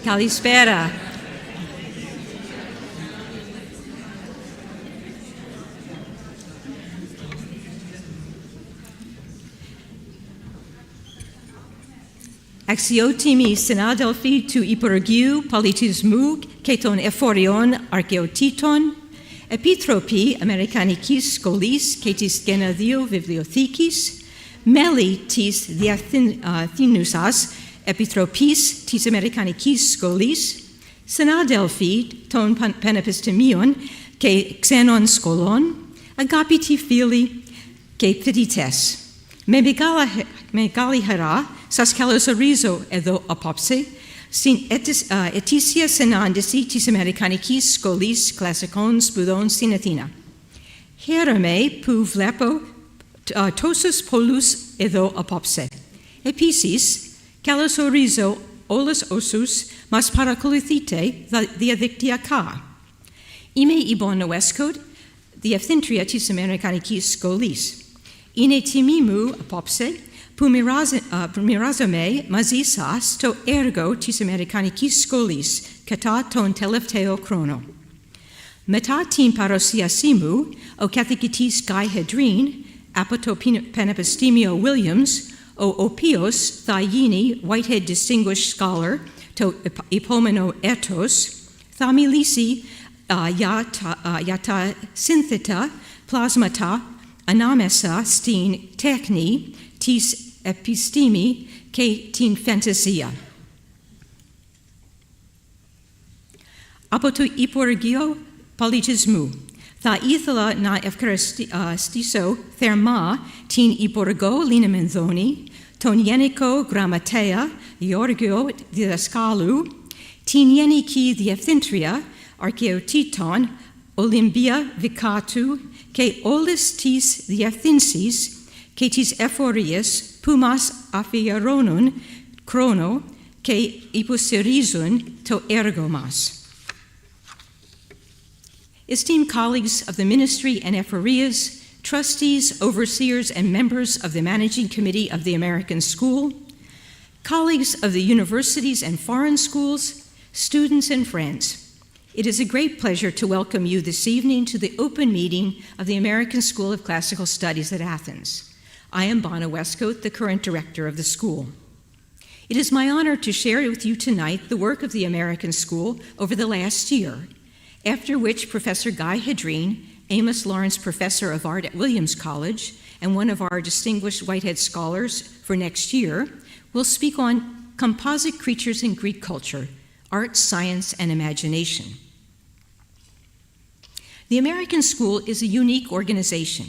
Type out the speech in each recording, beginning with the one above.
Kalispera. Αξιότιμοι συνάδελφοι του Υπουργείου Πολιτισμού και των Εφοριών Αρχαιοτήτων, Επιτροπή Αμερικανικής Σχολής και της Γενεδίου Βιβλιοθήκης, μέλη της Διευθύνουσας Επιτροπής της Αμερικανικής Σχολής, συνάδελφοι των πανεπιστημίων και ξένων σχολών, αγαπητοί φίλοι και φοιτητές. Με μεγάλη χαρά σας καλωσορίζω εδώ απόψε στην ετήσια συνάντηση της Αμερικανικής Σχολής Κλασικών Σπουδών στην Αθήνα. Χαίρομαι που βλέπω τόσους πολλούς εδώ απόψε. Επίσης, καλωσορίζω όλους όσους μας παρακολουθείτε διαδικτυακά. Είμαι η Bonna Wescoat, Διευθύντρια της Αμερικανικής Σχολής. Είναι τιμή μου απόψε που μοιράζομαι μαζί σας το έργο της Αμερικανικής Σχολής κατά τον τελευταίο χρόνο. Μετά την παρουσίασή μου, ο καθηγητής Hedreen από το Πανεπιστήμιο Williams, ο οποίος θα γίνει Whitehead Distinguished Scholar το επόμενο έτος, θα μιλήσει για τα σύνθετα πλάσματα ανάμεσα στην τέχνη, της επιστήμη και την φαντασία. Από το Υπουργείο Πολιτισμού θα ήθελα να ευχαριστήσω θερμά την Υπουργό Λίνα Μενδώνη, τον Γενικό Γραμματέα Γιώργο Διδασκάλου, την Γενική Διευθύντρια Αρχαιοτήτων Ολυμπία Βικάτου και όλες τις διευθύνσεις και τις εφορίες που μας αφιερώνουν χρόνο και υποστηρίζουν το έργο μας. Esteemed colleagues of the ministry and ephorias, trustees, overseers, and members of the managing committee of the American School, colleagues of the universities and foreign schools, students and friends, it is a great pleasure to welcome you this evening to the open meeting of the American School of Classical Studies at Athens. I am Bonna Wescoat, the current director of the school. It is my honor to share with you tonight the work of the American School over the last year, after which Professor Guy Hedreen, Amos Lawrence Professor of Art at Williams College and one of our distinguished Whitehead scholars for next year, will speak on composite creatures in Greek culture, art, science, and imagination. The American School is a unique organization.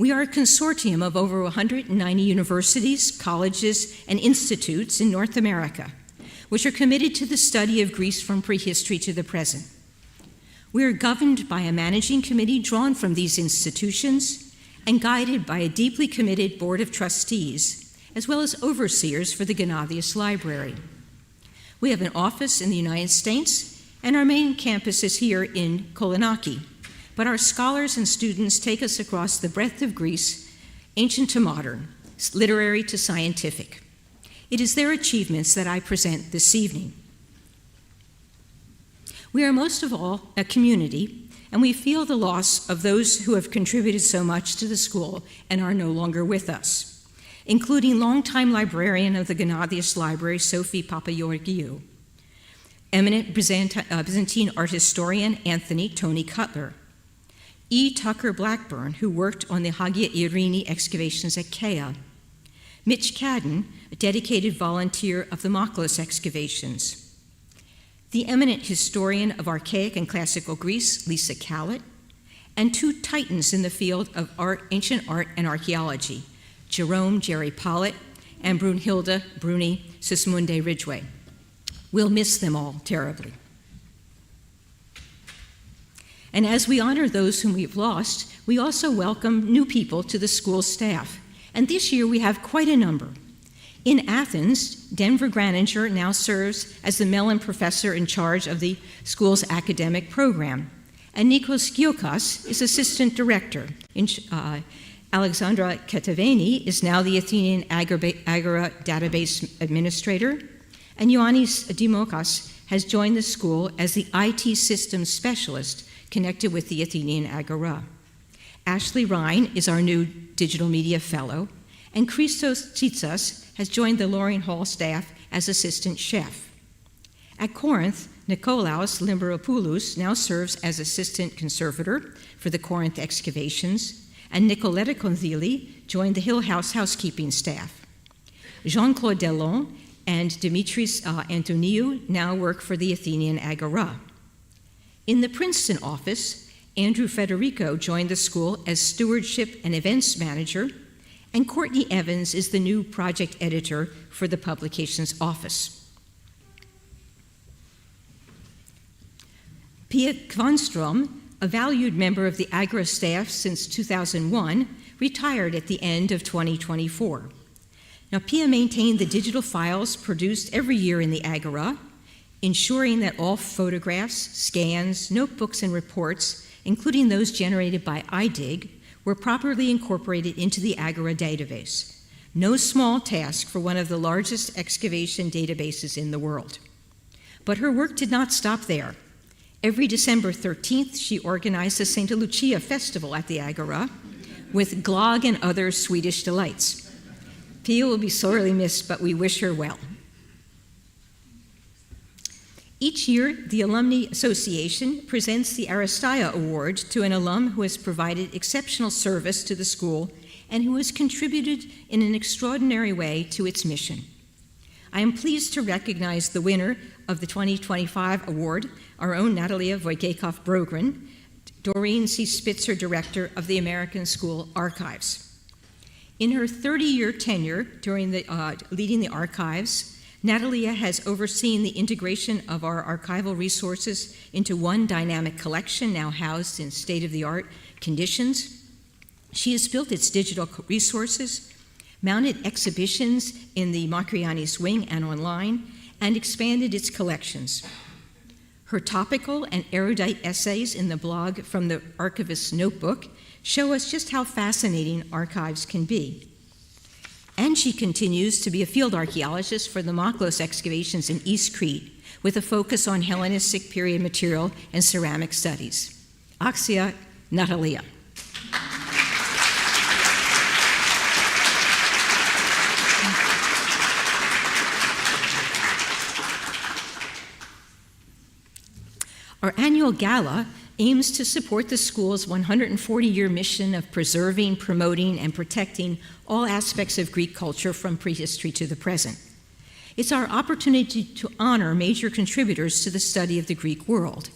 We are a consortium of over 190 universities, colleges, and institutes in North America, which are committed to the study of Greece from prehistory to the present. We are governed by a managing committee drawn from these institutions and guided by a deeply committed board of trustees, as well as overseers for the Gennadius Library. We have an office in the United States, and our main campus is here in Kolonaki. But our scholars and students take us across the breadth of Greece, ancient to modern, literary to scientific. It is their achievements that I present this evening. We are most of all a community, and we feel the loss of those who have contributed so much to the school and are no longer with us, including longtime librarian of the Gennadius Library, Sophie Papageorgiou, eminent Byzantine art historian Anthony Tony Cutler, E. Tucker Blackburn, who worked on the Hagia Irini excavations at Kea, Mitch Cadden, a dedicated volunteer of the Maklos excavations, the eminent historian of archaic and classical Greece, Lisa Callett, and two titans in the field of ancient art and archaeology, Jerome Jerry Pollitt and Brunhilde Bruni Sismunde Ridgway. We'll miss them all terribly. And as we honor those whom we've lost, we also welcome new people to the school staff. And this year we have quite a number. In Athens, Denver Graninger now serves as the Mellon Professor in charge of the school's academic program. And Nikos Giokas is Assistant Director. Alexandra Ketaveni is now the Athenian Agora Database Administrator. And Ioannis Dimokas has joined the school as the IT systems specialist connected with the Athenian Agora. Ashley Ryan is our new digital media fellow, and Christos Tsitsas has joined the Loring Hall staff as assistant chef. At Corinth, Nikolaos Limberopoulos now serves as assistant conservator for the Corinth excavations, and Nicoletta Konthili joined the Hill House housekeeping staff. Jean-Claude Delon and Dimitris Antoniou now work for the Athenian Agora. In the Princeton office, Andrew Federico joined the school as stewardship and events manager, and Courtney Evans is the new project editor for the publications office. Pia Kvanstrom, a valued member of the Agora staff since 2001, retired at the end of 2024. Now, Pia maintained the digital files produced every year in the Agora, ensuring that all photographs, scans, notebooks, and reports, including those generated by iDig, were properly incorporated into the Agora database. No small task for one of the largest excavation databases in the world. But her work did not stop there. Every December 13th, she organized the Santa Lucia festival at the Agora with glögg and other Swedish delights. Pia will be sorely missed, but we wish her well. Each year, the Alumni Association presents the Aristotle Award to an alum who has provided exceptional service to the school and who has contributed in an extraordinary way to its mission. I am pleased to recognize the winner of the 2025 award, our own Natalia Wojciechowicz-Brogren, Doreen C. Spitzer, Director of the American School Archives. In her 30-year tenure leading the archives, Natalia has overseen the integration of our archival resources into one dynamic collection now housed in state-of-the-art conditions. She has built its digital resources, mounted exhibitions in the Macriani's wing and online, and expanded its collections. Her topical and erudite essays in the blog From the Archivist's Notebook show us just how fascinating archives can be. And she continues to be a field archaeologist for the Maklos excavations in East Crete, with a focus on Hellenistic period material and ceramic studies. Axia Natalia. Our annual gala aims to support the school's 140-year mission of preserving, promoting, and protecting all aspects of Greek culture from prehistory to the present. It's our opportunity to honor major contributors to the study of the Greek world.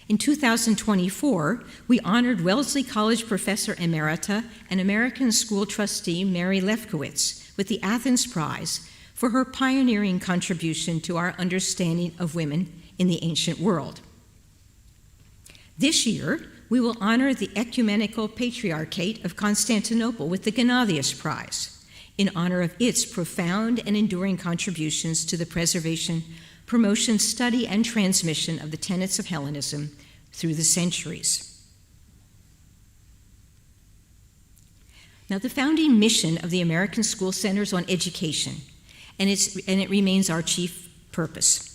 In 2024, we honored Wellesley College Professor Emerita and American School Trustee Mary Lefkowitz with the Athens Prize for her pioneering contribution to our understanding of women in the ancient world. This year, we will honor the Ecumenical Patriarchate of Constantinople with the Gennadius Prize in honor of its profound and enduring contributions to the preservation, promotion, study, and transmission of the tenets of Hellenism through the centuries. Now, the founding mission of the American School centers on education, and it remains our chief purpose.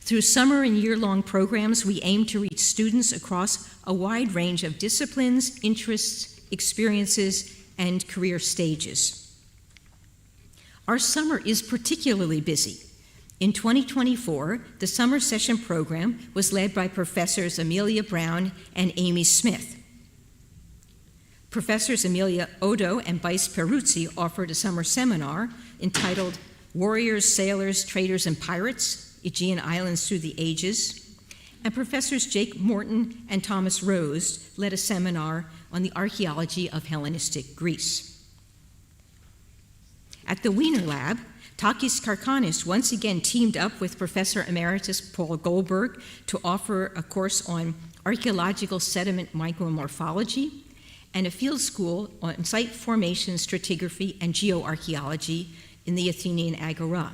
Through summer and year-long programs, we aim to reach students across a wide range of disciplines, interests, experiences, and career stages. Our summer is particularly busy. In 2024, the summer session program was led by Professors Amelia Brown and Amy Smith. Professors Amelia Odo and Bice Peruzzi offered a summer seminar entitled Warriors, Sailors, Traders, and Pirates, Aegean Islands Through the Ages, and Professors Jake Morton and Thomas Rose led a seminar on the archaeology of Hellenistic Greece. At the Wiener Lab, Takis Karkanis once again teamed up with Professor Emeritus Paul Goldberg to offer a course on archaeological sediment micromorphology and a field school on site formation, stratigraphy, and geoarchaeology in the Athenian Agora.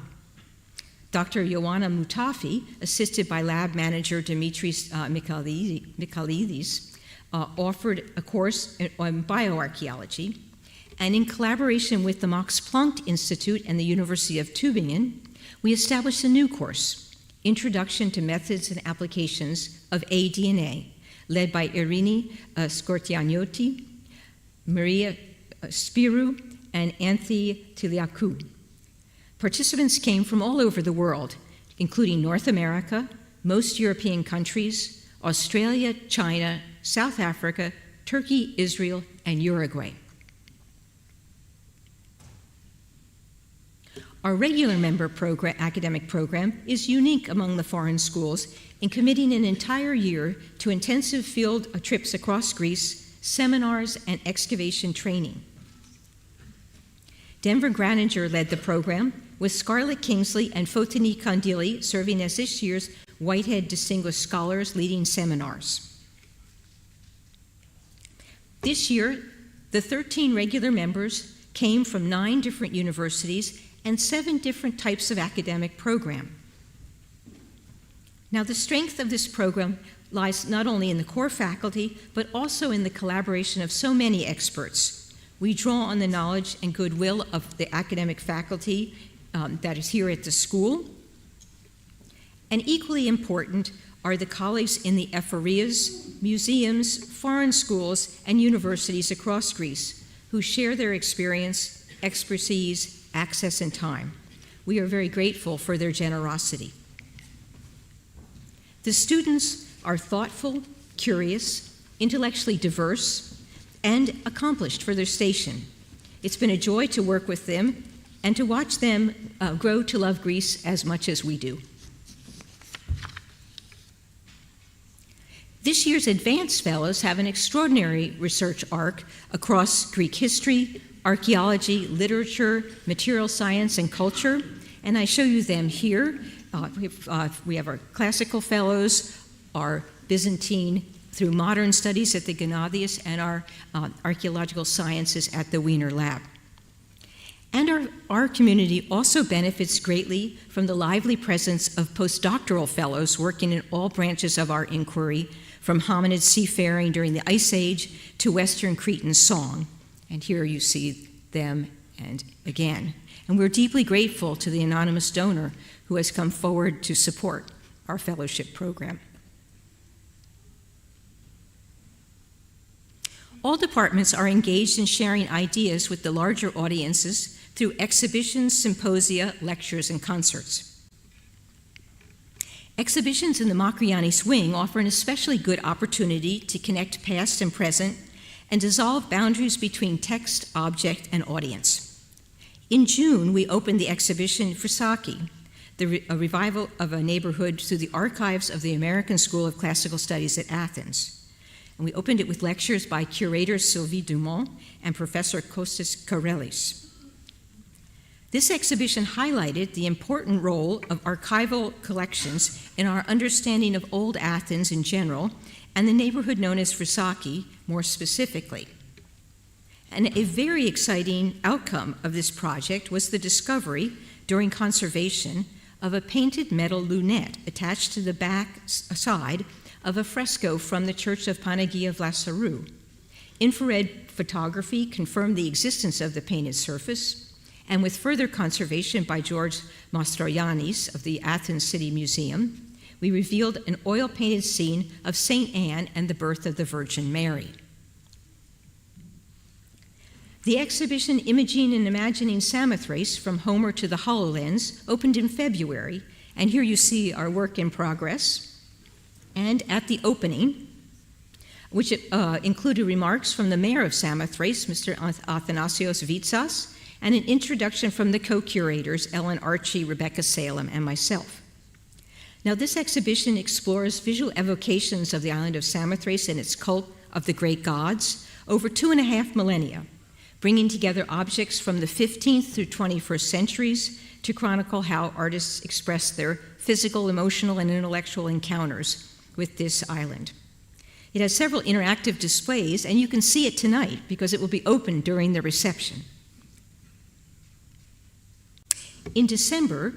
Dr. Ioanna Moutafi, assisted by lab manager Dimitris Michailidis, offered a course on bioarchaeology, and in collaboration with the Max Planck Institute and the University of Tübingen, we established a new course, Introduction to Methods and Applications of aDNA, led by Irene Scortiagnotti, Maria Spirou, and Anthony Tiliakou. Participants came from all over the world, including North America, most European countries, Australia, China, South Africa, Turkey, Israel, and Uruguay. Our regular member academic program is unique among the foreign schools in committing an entire year to intensive field trips across Greece, seminars, and excavation training. Denver Graninger led the program, with Scarlett Kingsley and Fotini Kandili serving as this year's Whitehead Distinguished Scholars leading seminars. This year, the 13 regular members came from 9 different universities and 7 different types of academic program. Now, the strength of this program lies not only in the core faculty, but also in the collaboration of so many experts. We draw on the knowledge and goodwill of the academic faculty that is here at the school. And equally important are the colleagues in the ephorias, museums, foreign schools, and universities across Greece who share their experience, expertise, access, and time. We are very grateful for their generosity. The students are thoughtful, curious, intellectually diverse, and accomplished for their station. It's been a joy to work with them and to watch them grow to love Greece as much as we do. This year's Advanced Fellows have an extraordinary research arc across Greek history, archaeology, literature, material science, and culture, and I show you them here. We have our classical fellows, our Byzantine through modern studies at the Gennadius, and our archaeological sciences at the Wiener Lab. And our community also benefits greatly from the lively presence of postdoctoral fellows working in all branches of our inquiry, from hominid seafaring during the Ice Age to Western Cretan song. And here you see them and again. And we're deeply grateful to the anonymous donor who has come forward to support our fellowship program. All departments are engaged in sharing ideas with the larger audiences through exhibitions, symposia, lectures, and concerts. Exhibitions in the Macrianis wing offer an especially good opportunity to connect past and present and dissolve boundaries between text, object, and audience. In June, we opened the exhibition Frisaki, a revival of a neighborhood through the archives of the American School of Classical Studies at Athens. And we opened it with lectures by curator Sylvie Dumont and Professor Kostas Karelis. This exhibition highlighted the important role of archival collections in our understanding of old Athens in general and the neighborhood known as Frisaki more specifically. And a very exciting outcome of this project was the discovery during conservation of a painted metal lunette attached to the back side of a fresco from the Church of Panagia Vlasarou. Infrared photography confirmed the existence of the painted surface, and with further conservation by George Mastroiannis of the Athens City Museum, we revealed an oil-painted scene of St. Anne and the birth of the Virgin Mary. The exhibition Imaging and Imagining Samothrace from Homer to the HoloLens opened in February, and here you see our work in progress. And at the opening, which included remarks from the mayor of Samothrace, Mr. Athanasios Vitsas, and an introduction from the co-curators, Ellen Archie, Rebecca Salem, and myself. Now, this exhibition explores visual evocations of the island of Samothrace and its cult of the great gods over 2.5 millennia, bringing together objects from the 15th through 21st centuries to chronicle how artists express their physical, emotional, and intellectual encounters with this island. It has several interactive displays, and you can see it tonight because it will be open during the reception. In December,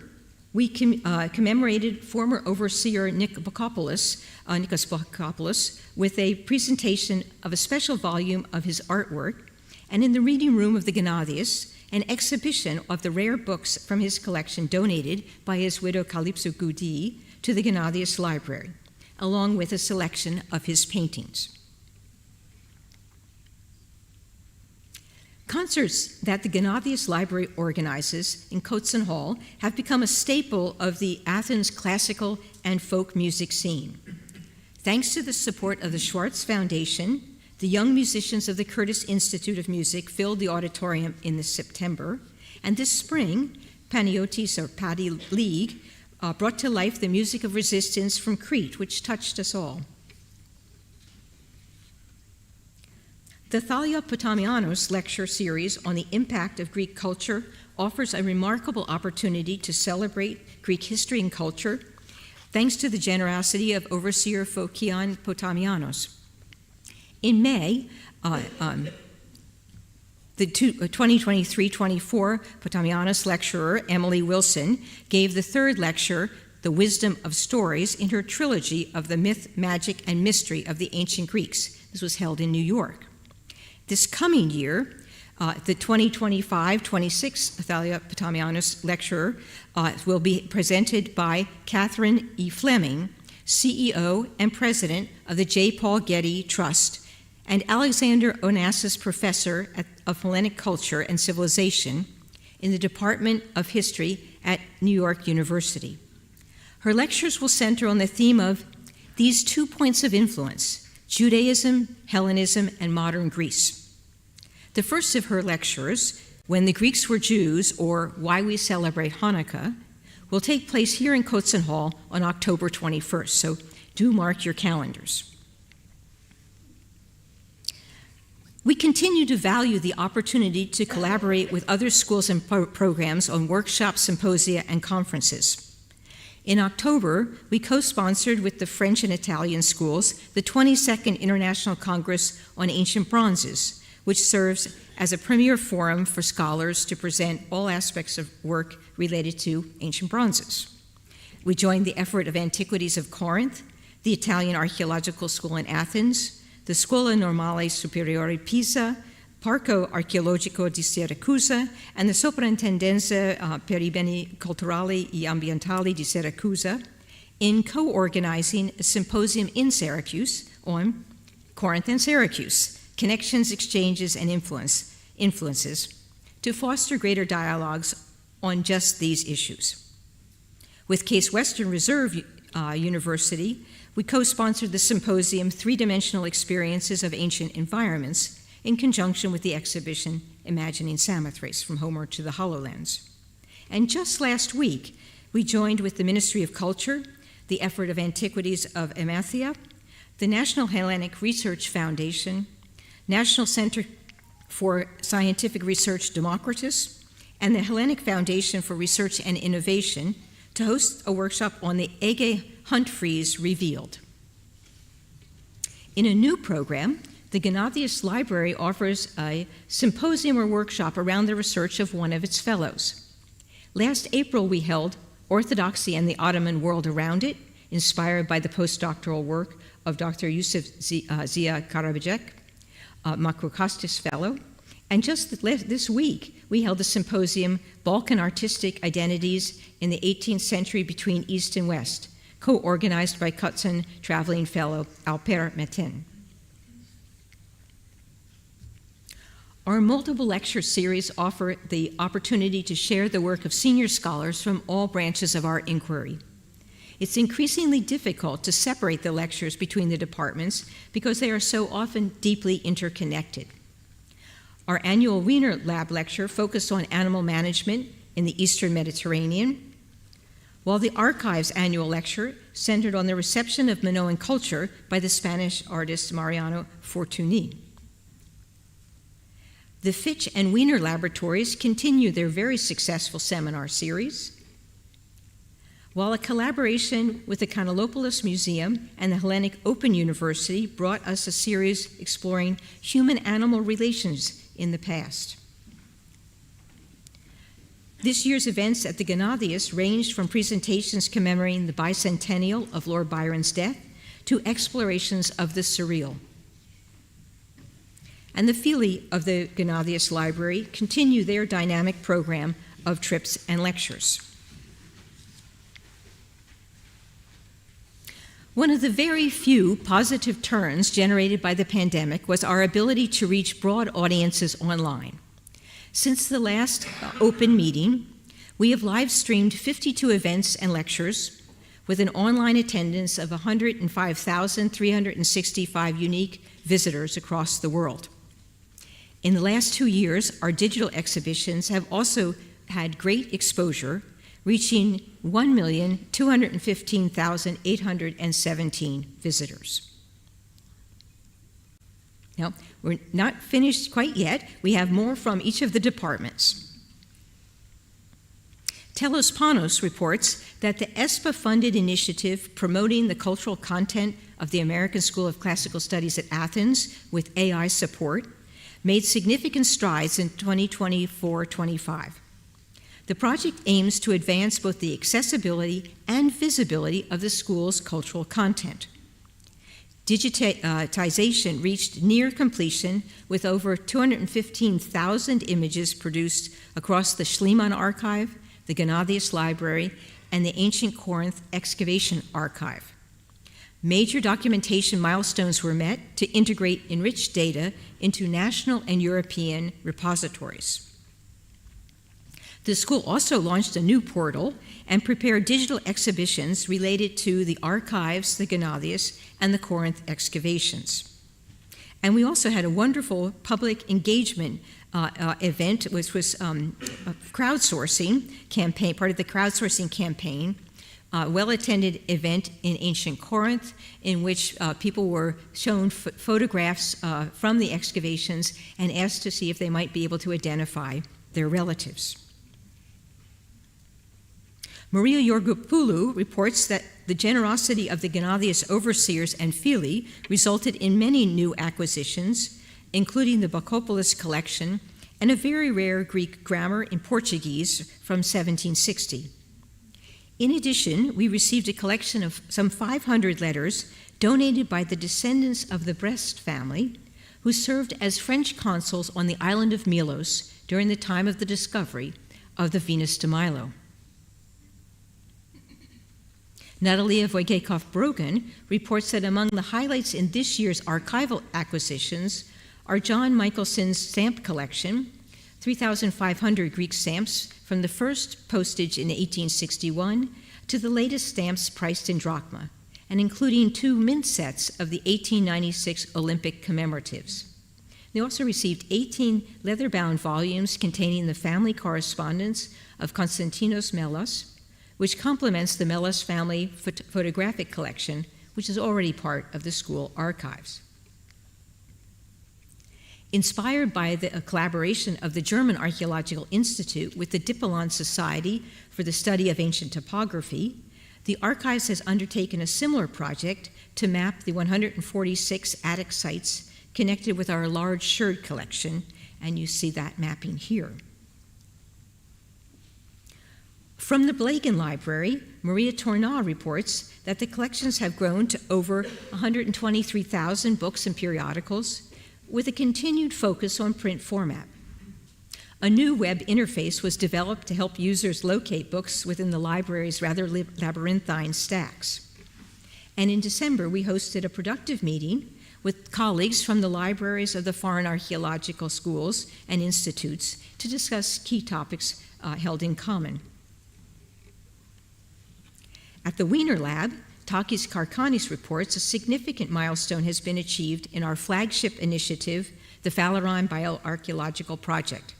we commemorated former overseer Nikos Bakopoulos with a presentation of a special volume of his artwork, and in the reading room of the Gennadius, an exhibition of the rare books from his collection donated by his widow Calypso Goudi to the Gennadius Library, along with a selection of his paintings. Concerts that the Gennadius Library organizes in Coatson Hall have become a staple of the Athens classical and folk music scene. Thanks to the support of the Schwartz Foundation, the young musicians of the Curtis Institute of Music filled the auditorium in September, and this spring, Paniotis, or Paddy League, brought to life the music of resistance from Crete, which touched us all. The Thalia Potamianos lecture series on the impact of Greek culture offers a remarkable opportunity to celebrate Greek history and culture, thanks to the generosity of Overseer Fokion Potamianos. In May, the 2023-24 Potamianos lecturer, Emily Wilson, gave the third lecture, The Wisdom of Stories, in her trilogy of the myth, magic, and mystery of the ancient Greeks. This was held in New York. This coming year, the 2025-26 Thalia Potamianos lecture will be presented by Catherine E. Fleming, CEO and President of the J. Paul Getty Trust, and Alexander Onassis Professor of Hellenic Culture and Civilization in the Department of History at New York University. Her lectures will center on the theme of these 2 points of influence, Judaism, Hellenism, and modern Greece. The first of her lectures, When the Greeks Were Jews, or Why We Celebrate Hanukkah, will take place here in Coatson Hall on October 21st, so do mark your calendars. We continue to value the opportunity to collaborate with other schools and programs on workshops, symposia, and conferences. In October, we co-sponsored with the French and Italian schools the 22nd International Congress on Ancient Bronzes, which serves as a premier forum for scholars to present all aspects of work related to ancient bronzes. We joined the effort of Antiquities of Corinth, the Italian Archaeological School in Athens, the Scuola Normale Superiore Pisa, Parco Archeologico di Siracusa, and the Soprintendenza per i Beni Culturali e Ambientali di Siracusa in co-organizing a symposium in Syracuse on Corinth and Syracuse, Connections, Exchanges, and Influences, to foster greater dialogues on just these issues. With Case Western Reserve University, we co-sponsored the symposium Three-Dimensional Experiences of Ancient Environments in conjunction with the exhibition Imagining Samothrace, From Homer to the HoloLens. And just last week, we joined with the Ministry of Culture, the effort of Antiquities of Emathia, the National Hellenic Research Foundation, National Center for Scientific Research Democritus, and the Hellenic Foundation for Research and Innovation to host a workshop on the Ege Huntfreeze Revealed. In a new program, the Gennadius Library offers a symposium or workshop around the research of one of its fellows. Last April, we held Orthodoxy and the Ottoman World Around It, inspired by the postdoctoral work of Dr. Yusuf Zia Karabajek, Makrokostis Fellow. And just this week, we held the symposium Balkan Artistic Identities in the 18th Century Between East and West, co-organized by Coatson traveling fellow Alper Metin. Our multiple lecture series offer the opportunity to share the work of senior scholars from all branches of our inquiry. It's increasingly difficult to separate the lectures between the departments because they are so often deeply interconnected. Our annual Wiener Lab lecture focused on animal management in the Eastern Mediterranean, while the Archives annual lecture centered on the reception of Minoan culture by the Spanish artist Mariano Fortuny. The Fitch and Wiener laboratories continue their very successful seminar series, while a collaboration with the Kanelopoulos Museum and the Hellenic Open University brought us a series exploring human-animal relations in the past. This year's events at the Gennadius ranged from presentations commemorating the bicentennial of Lord Byron's death to explorations of the surreal. And the Fili of the Gennadius Library continue their dynamic program of trips and lectures. One of the very few positive turns generated by the pandemic was our ability to reach broad audiences online. Since the last open meeting, we have live-streamed 52 events and lectures with an online attendance of 105,365 unique visitors across the world. In the last 2 years, our digital exhibitions have also had great exposure, reaching 1,215,817 visitors. Now, we're not finished quite yet. We have more from each of the departments. Telos Panos reports that the ESPA-funded initiative promoting the cultural content of the American School of Classical Studies at Athens with AI support made significant strides in 2024-25. The project aims to advance both the accessibility and visibility of the school's cultural content. Digitization reached near completion with over 215,000 images produced across the Schliemann Archive, the Gennadius Library, and the Ancient Corinth Excavation Archive. Major documentation milestones were met to integrate enriched data into national and European repositories. The school also launched a new portal and prepared digital exhibitions related to the archives, the Gennadius, and the Corinth excavations. And we also had a wonderful public engagement event, which was a crowdsourcing campaign, part of the crowdsourcing campaign, well-attended event in ancient Corinth, in which people were shown photographs from the excavations and asked to see if they might be able to identify their relatives. Maria Yorgopoulou reports that the generosity of the Gennadius overseers and Fili resulted in many new acquisitions, including the Bacopoulos collection and a very rare Greek grammar in Portuguese from 1760. In addition, we received a collection of some 500 letters donated by the descendants of the Brest family, who served as French consuls on the island of Milos during the time of the discovery of the Venus de Milo. Natalia Wojciechowska-Brogan reports that among the highlights in this year's archival acquisitions are John Michelson's stamp collection, 3,500 Greek stamps from the first postage in 1861 to the latest stamps priced in drachma, and including 2 mint sets of the 1896 Olympic commemoratives. They also received 18 leather-bound volumes containing the family correspondence of Konstantinos Melas, which complements the Melas family photographic collection, which is already part of the school archives. Inspired by the collaboration of the German Archaeological Institute with the Dippelon Society for the Study of Ancient Topography, the Archives has undertaken a similar project to map the 146 Attic sites connected with our large Sherd collection, and you see that mapping here. From the Blagan Library, Maria Tourna reports that the collections have grown to over 123,000 books and periodicals, with a continued focus on print format. A new web interface was developed to help users locate books within the library's rather labyrinthine stacks. And in December, we hosted a productive meeting with colleagues from the libraries of the foreign archaeological schools and institutes to discuss key topics held in common. At the Wiener Lab, Takis Karkanis reports a significant milestone has been achieved in our flagship initiative, the Phaleron Bioarchaeological Project.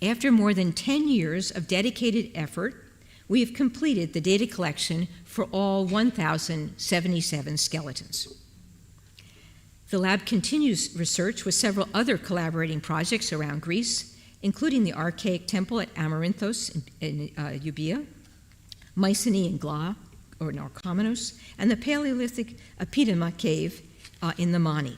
After more than 10 years of dedicated effort, we have completed the data collection for all 1,077 skeletons. The lab continues research with several other collaborating projects around Greece, including the archaic temple at Amarinthos in Euboea, Mycenae in Gla, or Narcomenos, and the Paleolithic Epidema cave in the Mani.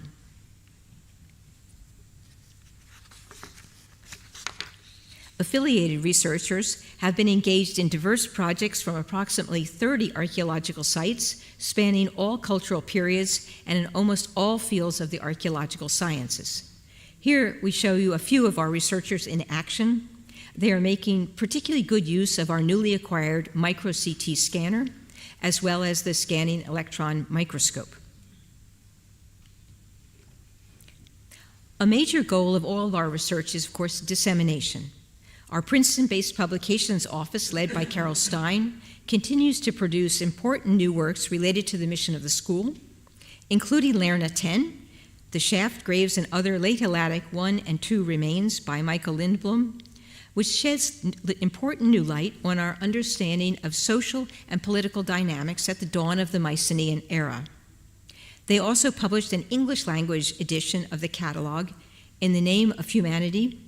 Affiliated researchers have been engaged in diverse projects from approximately 30 archaeological sites spanning all cultural periods and in almost all fields of the archaeological sciences. Here we show you a few of our researchers in action. They are making particularly good use of our newly acquired micro-CT scanner, as well as the scanning electron microscope. A major goal of all of our research is, of course, dissemination. Our Princeton-based publications office, led by Carol Stein, continues to produce important new works related to the mission of the school, including Lerna 10, The Shaft, Graves, and Other Late Helladic 1 and 2 Remains by Michael Lindblom, which sheds important new light on our understanding of social and political dynamics at the dawn of the Mycenaean era. They also published an English-language edition of the catalog, In the Name of Humanity,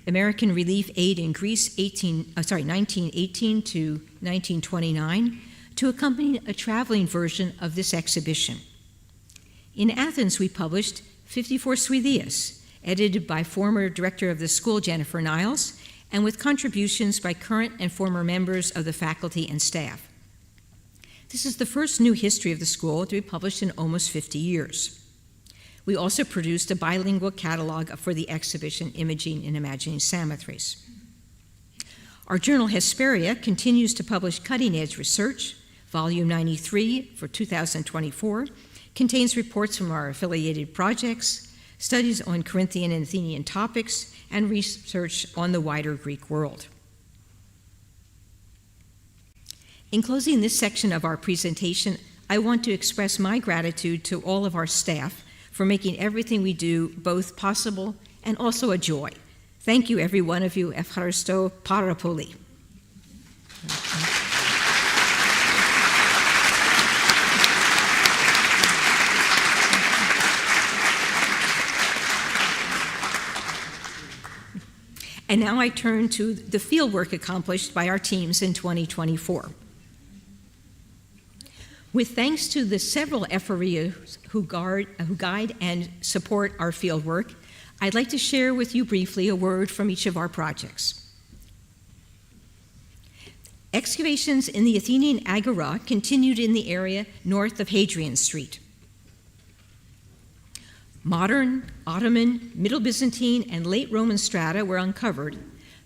American Relief Aid in Greece 1918 to 1929, to accompany a traveling version of this exhibition. In Athens, we published 54 Suideas, edited by former director of the school, Jennifer Niles, and with contributions by current and former members of the faculty and staff. This is the first new history of the school to be published in almost 50 years. We also produced a bilingual catalog for the exhibition, Imaging and Imagining Samothrace. Our journal Hesperia continues to publish cutting-edge research. Volume 93 for 2024 contains reports from our affiliated projects, studies on Corinthian and Athenian topics, and research on the wider Greek world. In closing this section of our presentation, I want to express my gratitude to all of our staff for making everything we do both possible and also a joy. Thank you, every one of you. Ευχαριστώ πάρα πολύ. And now I turn to the fieldwork accomplished by our teams in 2024. With thanks to the several FREs who guide and support our fieldwork, I'd like to share with you briefly a word from each of our projects. Excavations in the Athenian Agora continued in the area north of Hedreen Street. Modern, Ottoman, Middle Byzantine, and late Roman strata were uncovered,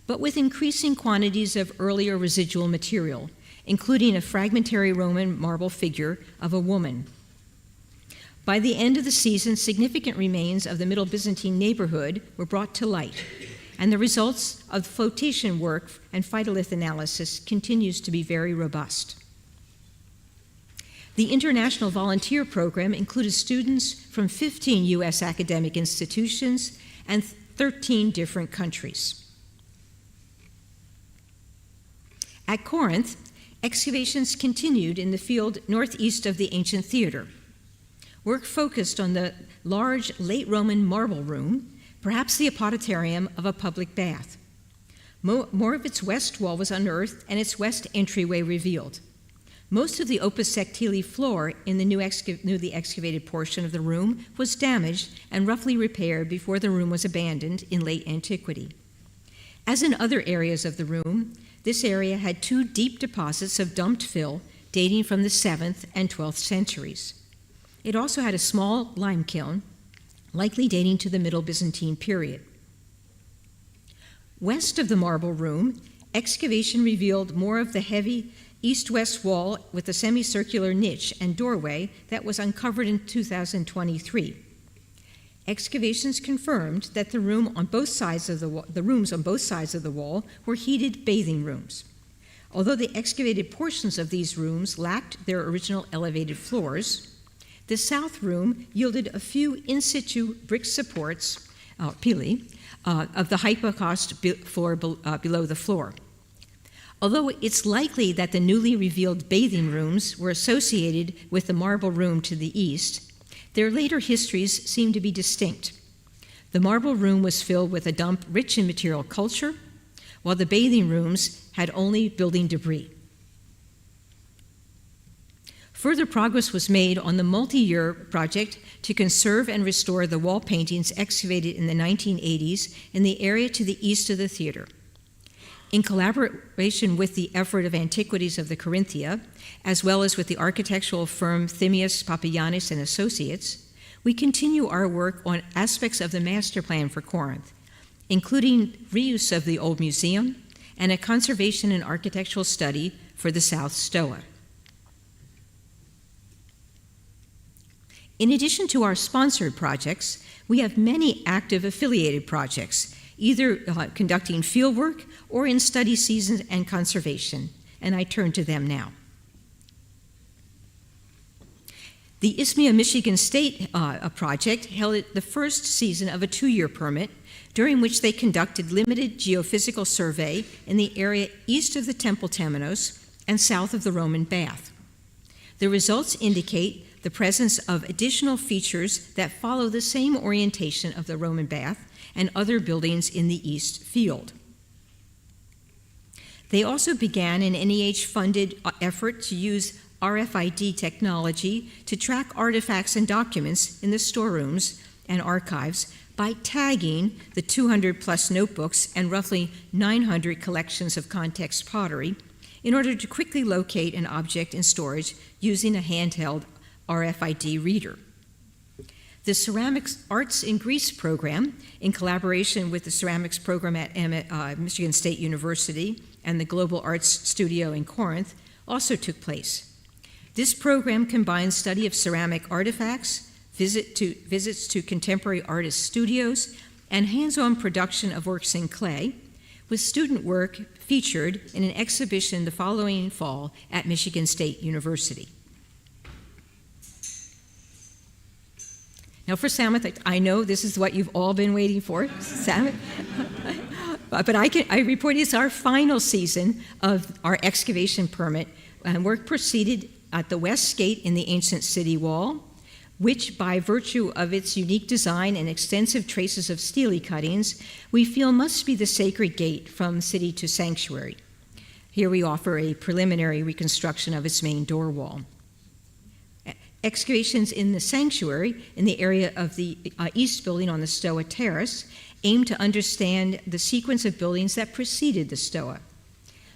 but with increasing quantities of earlier residual material, including a fragmentary Roman marble figure of a woman. By the end of the season, significant remains of the Middle Byzantine neighborhood were brought to light, and the results of flotation work and phytolith analysis continues to be very robust. The International Volunteer Program included students from 15 U.S. academic institutions and 13 different countries. At Corinth, excavations continued in the field northeast of the ancient theater. Work focused on the large late Roman marble room, perhaps the apoditarium of a public bath. More of its west wall was unearthed and its west entryway revealed. Most of the opus sectile floor in the newly excavated portion of the room was damaged and roughly repaired before the room was abandoned in late antiquity. As in other areas of the room, this area had two deep deposits of dumped fill dating from the 7th and 12th centuries. It also had a small lime kiln, likely dating to the Middle Byzantine period. West of the marble room, excavation revealed more of the heavy east-west wall with a semicircular niche and doorway that was uncovered in 2023. Excavations confirmed that the rooms on both sides of the wall were heated bathing rooms. Although the excavated portions of these rooms lacked their original elevated floors, the south room yielded a few in-situ brick supports, pili, of the hypocaust floor below the floor. Although it's likely that the newly revealed bathing rooms were associated with the marble room to the east, their later histories seem to be distinct. The marble room was filled with a dump rich in material culture, while the bathing rooms had only building debris. Further progress was made on the multi-year project to conserve and restore the wall paintings excavated in the 1980s in the area to the east of the theater. In collaboration with the effort of Antiquities of the Corinthia, as well as with the architectural firm Thymius Papagiannis and Associates, we continue our work on aspects of the master plan for Corinth, including reuse of the old museum and a conservation and architectural study for the South Stoa. In addition to our sponsored projects, we have many active affiliated projects, either conducting fieldwork or in study seasons and conservation, and I turn to them now. The Isthmia Michigan State project held the first season of a 2-year permit, during which they conducted limited geophysical survey in the area east of the Temple Temenos and south of the Roman Bath. The results indicate the presence of additional features that follow the same orientation of the Roman Bath and other buildings in the East Field. They also began an NEH-funded effort to use RFID technology to track artifacts and documents in the storerooms and archives by tagging the 200-plus notebooks and roughly 900 collections of context pottery in order to quickly locate an object in storage using a handheld RFID reader. The Ceramics Arts in Greece program, in collaboration with the ceramics program at Michigan State University and the Global Arts Studio in Corinth, also took place. This program combines study of ceramic artifacts, visits to contemporary artist studios, and hands-on production of works in clay, with student work featured in an exhibition the following fall at Michigan State University. Now for Samoth, I know this is what you've all been waiting for, Samoth. But I report it's our final season of our excavation permit, and work proceeded at the west gate in the ancient city wall, which by virtue of its unique design and extensive traces of stele cuttings, we feel must be the sacred gate from city to sanctuary. Here we offer a preliminary reconstruction of its main door wall. Excavations in the sanctuary, in the area of the east building on the Stoa Terrace, aim to understand the sequence of buildings that preceded the Stoa.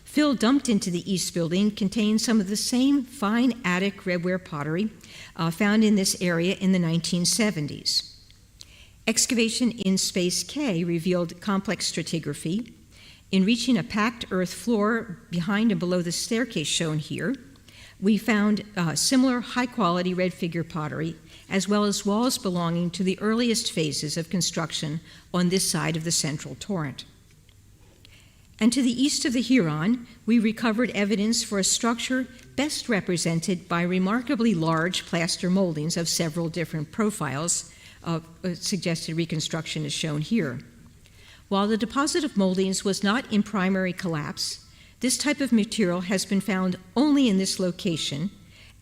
Fill dumped into the east building contains some of the same fine Attic redware pottery found in this area in the 1970s. Excavation in Space K revealed complex stratigraphy. In reaching a packed earth floor behind and below the staircase shown here, we found similar high-quality red figure pottery, as well as walls belonging to the earliest phases of construction on this side of the central torrent. And to the east of the Huron, we recovered evidence for a structure best represented by remarkably large plaster moldings of several different profiles. Suggested reconstruction is shown here. While the deposit of moldings was not in primary collapse, this type of material has been found only in this location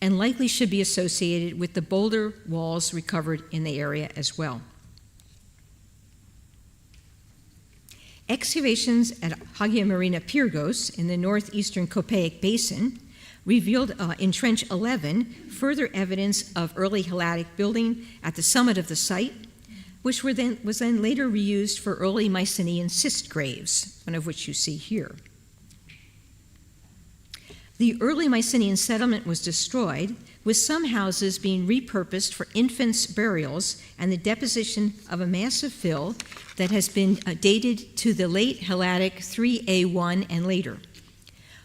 and likely should be associated with the boulder walls recovered in the area as well. Excavations at Hagia Marina Pyrgos in the northeastern Copaic Basin revealed in Trench 11 further evidence of early Helladic building at the summit of the site, which was then later reused for early Mycenaean cist graves, one of which you see here. The early Mycenaean settlement was destroyed, with some houses being repurposed for infants' burials and the deposition of a massive fill that has been dated to the late Helladic 3A1 and later.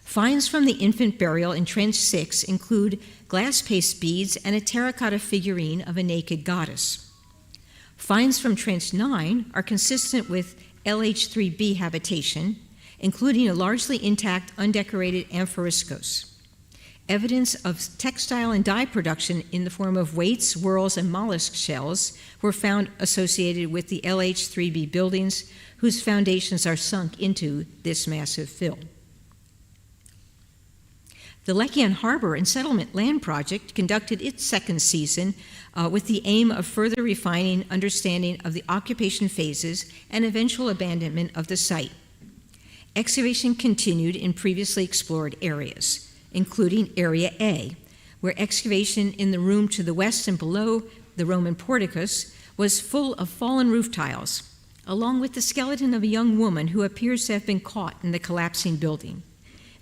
Finds from the infant burial in Trench 6 include glass paste beads and a terracotta figurine of a naked goddess. Finds from Trench 9 are consistent with LH3B habitation, including a largely intact, undecorated amphoriscos. Evidence of textile and dye production in the form of weights, whorls, and mollusk shells were found associated with the LH3B buildings, whose foundations are sunk into this massive fill. The Lechian Harbor and Settlement Land Project conducted its second season with the aim of further refining understanding of the occupation phases and eventual abandonment of the site. Excavation continued in previously explored areas, including Area A, where excavation in the room to the west and below the Roman porticus was full of fallen roof tiles, along with the skeleton of a young woman who appears to have been caught in the collapsing building,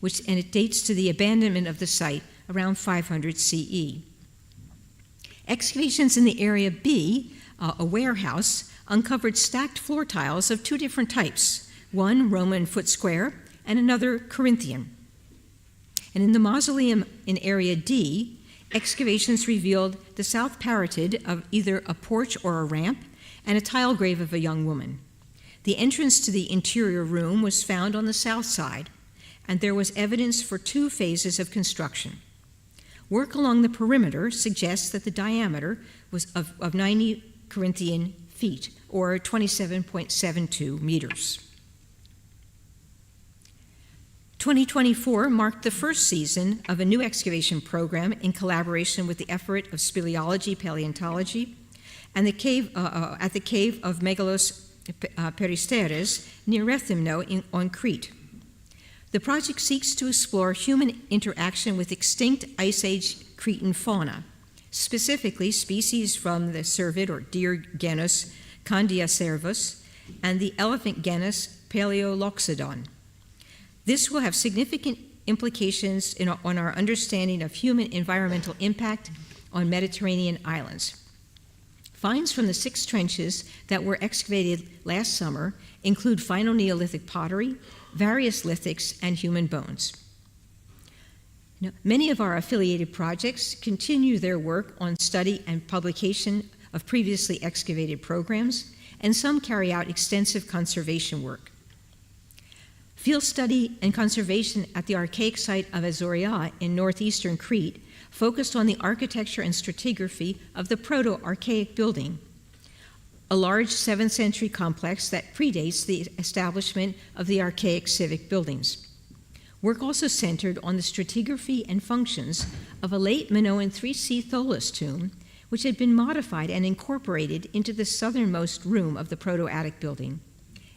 and it dates to the abandonment of the site around 500 CE. Excavations in the Area B, a warehouse, uncovered stacked floor tiles of two different types, one Roman foot square and another Corinthian. And in the mausoleum in Area D, excavations revealed the south parieted of either a porch or a ramp and a tile grave of a young woman. The entrance to the interior room was found on the south side, and there was evidence for 2 phases of construction. Work along the perimeter suggests that the diameter was of 90 Corinthian feet, or 27.72 meters. 2024 marked the first season of a new excavation program in collaboration with the effort of speleology, paleontology, and the cave at the cave of Megalos Peristeres near Rethymno on Crete. The project seeks to explore human interaction with extinct Ice Age Cretan fauna, specifically species from the cervid or deer genus Condiacervus and the elephant genus Paleoloxodon. This will have significant implications on our understanding of human environmental impact on Mediterranean islands. Finds from the 6 trenches that were excavated last summer include final Neolithic pottery, various lithics, and human bones. Now, many of our affiliated projects continue their work on study and publication of previously excavated programs, and some carry out extensive conservation work. Field study and conservation at the archaic site of Azoria in northeastern Crete focused on the architecture and stratigraphy of the Proto-Archaic building, a large 7th century complex that predates the establishment of the archaic civic buildings. Work also centered on the stratigraphy and functions of a late Minoan 3C Tholos tomb, which had been modified and incorporated into the southernmost room of the Proto-Attic building,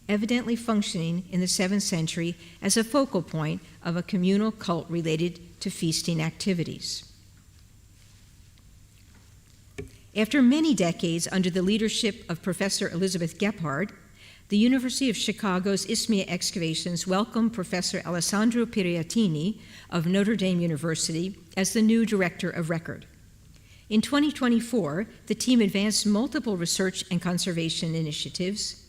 evidently functioning in the 7th century as a focal point of a communal cult related to feasting activities. After many decades under the leadership of Professor Elizabeth Gephardt, the University of Chicago's Isthmia excavations welcomed Professor Alessandro Piriatini of Notre Dame University as the new director of record. In 2024, the team advanced multiple research and conservation initiatives,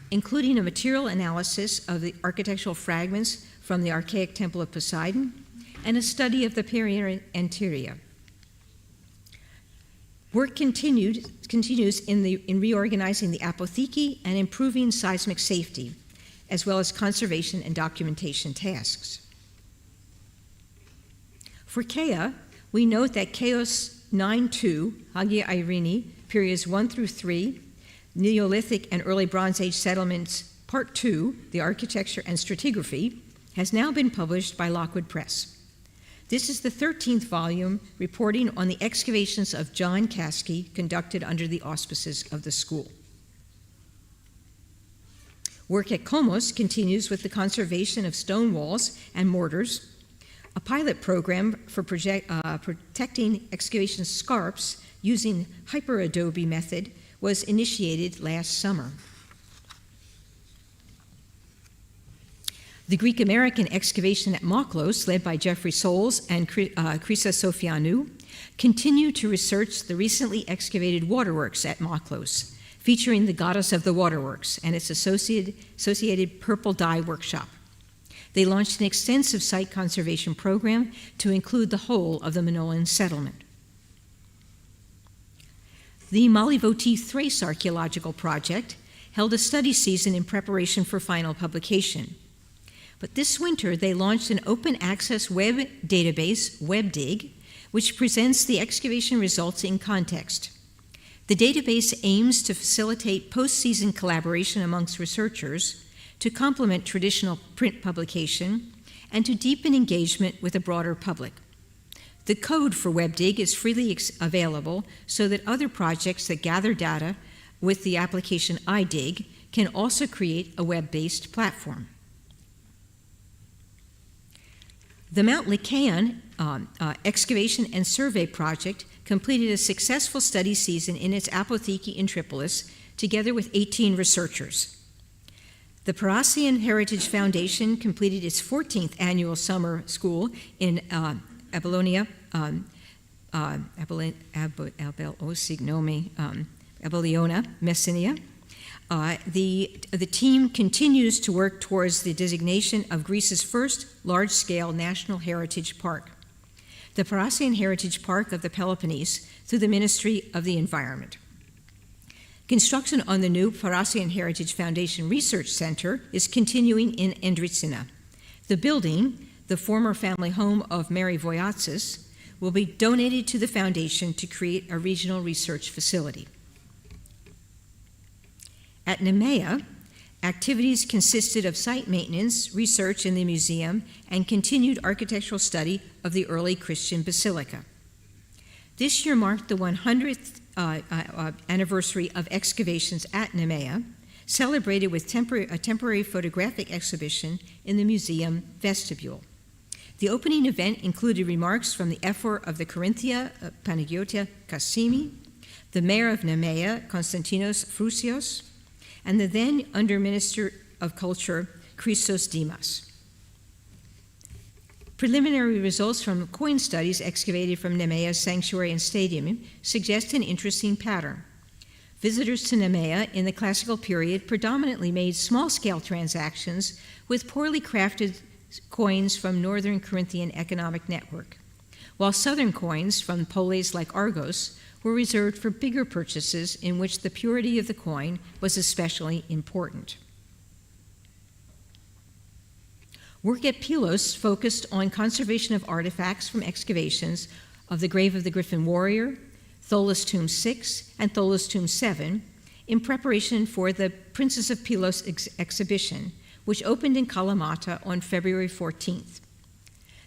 including a material analysis of the architectural fragments from the archaic Temple of Poseidon and a study of the Peri-Anteria. Work continues in reorganizing the apotheke and improving seismic safety, as well as conservation and documentation tasks. For Kea, we note that Chaos 9-2, Hagia Irene, periods 1 through 3, Neolithic and Early Bronze Age settlements, Part 2, the architecture and stratigraphy, has now been published by Lockwood Press. This is the 13th volume reporting on the excavations of John Caskey conducted under the auspices of the school. Work at Komos continues with the conservation of stone walls and mortars. A pilot program for protecting excavation scarps using hyperadobe method was initiated last summer. The Greek-American excavation at Moklos, led by Jeffrey Souls and Krisa Sofianou, continue to research the recently excavated waterworks at Moklos, featuring the goddess of the waterworks and its associated purple dye workshop. They launched an extensive site conservation program to include the whole of the Minoan settlement. The Malivoti Thrace Archaeological Project held a study season in preparation for final publication. But this winter, they launched an open access web database, WebDig, which presents the excavation results in context. The database aims to facilitate post-season collaboration amongst researchers, to complement traditional print publication, and to deepen engagement with a broader public. The code for WebDig is freely available so that other projects that gather data with the application iDig can also create a web-based platform. The Mount Lycaon excavation and survey project completed a successful study season in its apotheke in Tripolis, together with 18 researchers. The Parnassian Heritage Foundation completed its 14th annual summer school in Abylonia, Messenia. The team continues to work towards the designation of Greece's first large-scale national heritage park. the Parnassian Heritage Park of the Peloponnese through the Ministry of the Environment. Construction on the new Parnassian Heritage Foundation Research Center is continuing in Endritsina. The building, the former family home of Mary Voyatsis, will be donated to the foundation to create a regional research facility. At Nemea, activities consisted of site maintenance, research in the museum, and continued architectural study of the early Christian basilica. This year marked the 100th anniversary of excavations at Nemea, celebrated with a temporary photographic exhibition in the museum vestibule. The opening event included remarks from the ephor of the Corinthian, Panagiotia Cassimi, the mayor of Nemea, Konstantinos Frusios, and the then Under Minister of Culture, Christos Dimas. Preliminary results from coin studies excavated from Nemea's sanctuary and stadium suggest an interesting pattern. Visitors to Nemea in the classical period predominantly made small-scale transactions with poorly crafted coins from northern Corinthian economic network, while southern coins from polis like Argos were reserved for bigger purchases in which the purity of the coin was especially important. Work at Pylos focused on conservation of artifacts from excavations of the grave of the Griffin warrior, Tholos Tomb 6 and Tholos Tomb 7, in preparation for the Princes of Pylos exhibition, which opened in Kalamata on February 14th.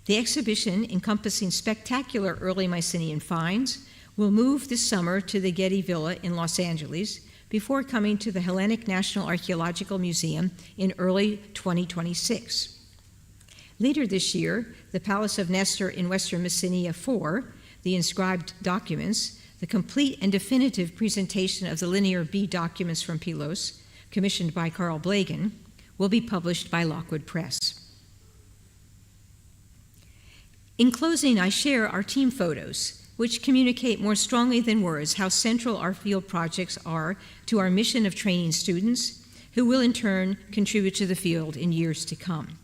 The exhibition, encompassing spectacular early Mycenaean finds, will move this summer to the Getty Villa in Los Angeles before coming to the Hellenic National Archaeological Museum in early 2026. Later this year, the Palace of Nestor in Western Messenia 4, the inscribed documents, the complete and definitive presentation of the Linear B documents from Pylos, commissioned by Carl Blagan, will be published by Lockwood Press. In closing, I share our team photos, which communicate more strongly than words how central our field projects are to our mission of training students, who will in turn contribute to the field in years to come.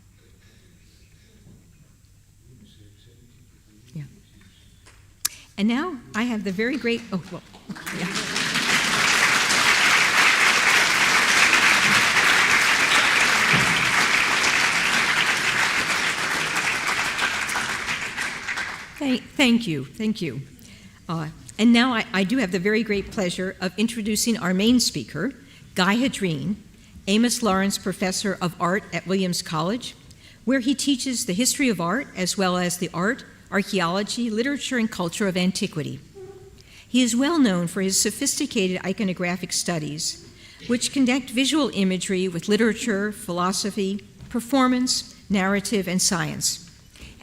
Yeah. And now I have the very great, Thank you. And now I do have the very great pleasure of introducing our main speaker, Guy Hedreen, Amos Lawrence Professor of Art at Williams College, where he teaches the history of art as well as the art, archaeology, literature, and culture of antiquity. He is well known for his sophisticated iconographic studies, which connect visual imagery with literature, philosophy, performance, narrative, and science.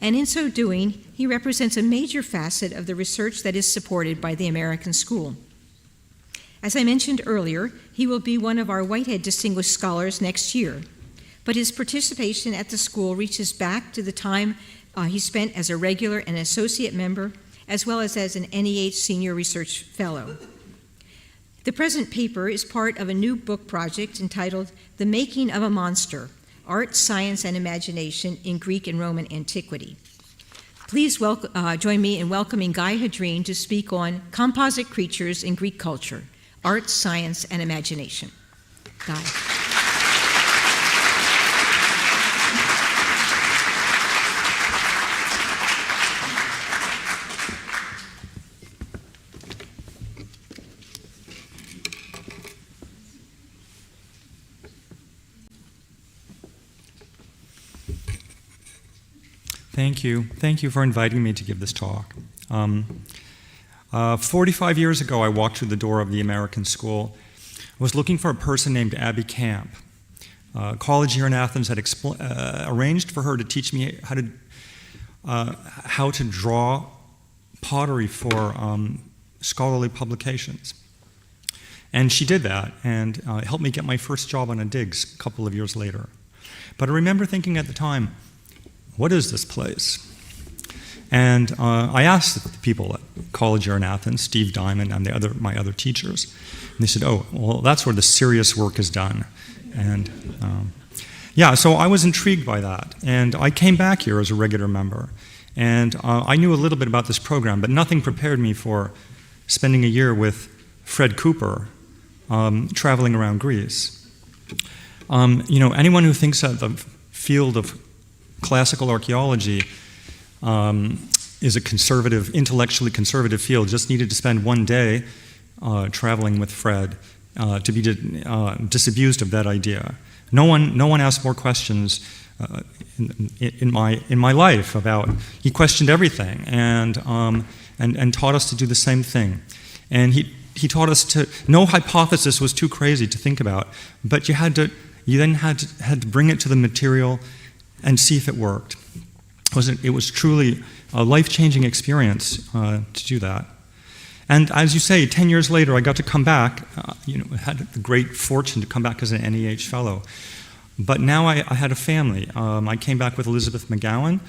And in so doing, he represents a major facet of the research that is supported by the American School. As I mentioned earlier, he will be one of our Whitehead Distinguished Scholars next year, but his participation at the school reaches back to the time he spent as a regular and associate member, as well as an NEH Senior Research Fellow. The present paper is part of a new book project entitled The Making of a Monster, Art, Science, and Imagination in Greek and Roman Antiquity. Please join me in welcoming Guy Hedreen to speak on composite creatures in Greek culture, art, science, and imagination. Guy. Thank you. Thank you for inviting me to give this talk. 45 years ago, I walked through the door of the American School. I was looking for a person named Abby Camp. A college here in Athens had arranged for her to teach me how to draw pottery for scholarly publications. And she did that, and it helped me get my first job on a digs a couple of years later. But I remember thinking at the time, what is this place? And I asked the people at college here in Athens, Steve Diamond and my other teachers, and they said, oh, well, that's where the serious work is done. And so I was intrigued by that. And I came back here as a regular member. And I knew a little bit about this program, but nothing prepared me for spending a year with Fred Cooper traveling around Greece. Anyone who thinks that the field of classical archaeology is a conservative, intellectually conservative field just needed to spend one day traveling with Fred to be disabused of that idea. No one asked more questions in my life about. He questioned everything and taught us to do the same thing. And he taught us to. No hypothesis was too crazy to think about, but you then had to bring it to the material and see if it worked. It was truly a life-changing experience to do that. And as you say, 10 years later, I got to come back. Had the great fortune to come back as an NEH fellow. But now I had a family. I came back with Elizabeth McGowan,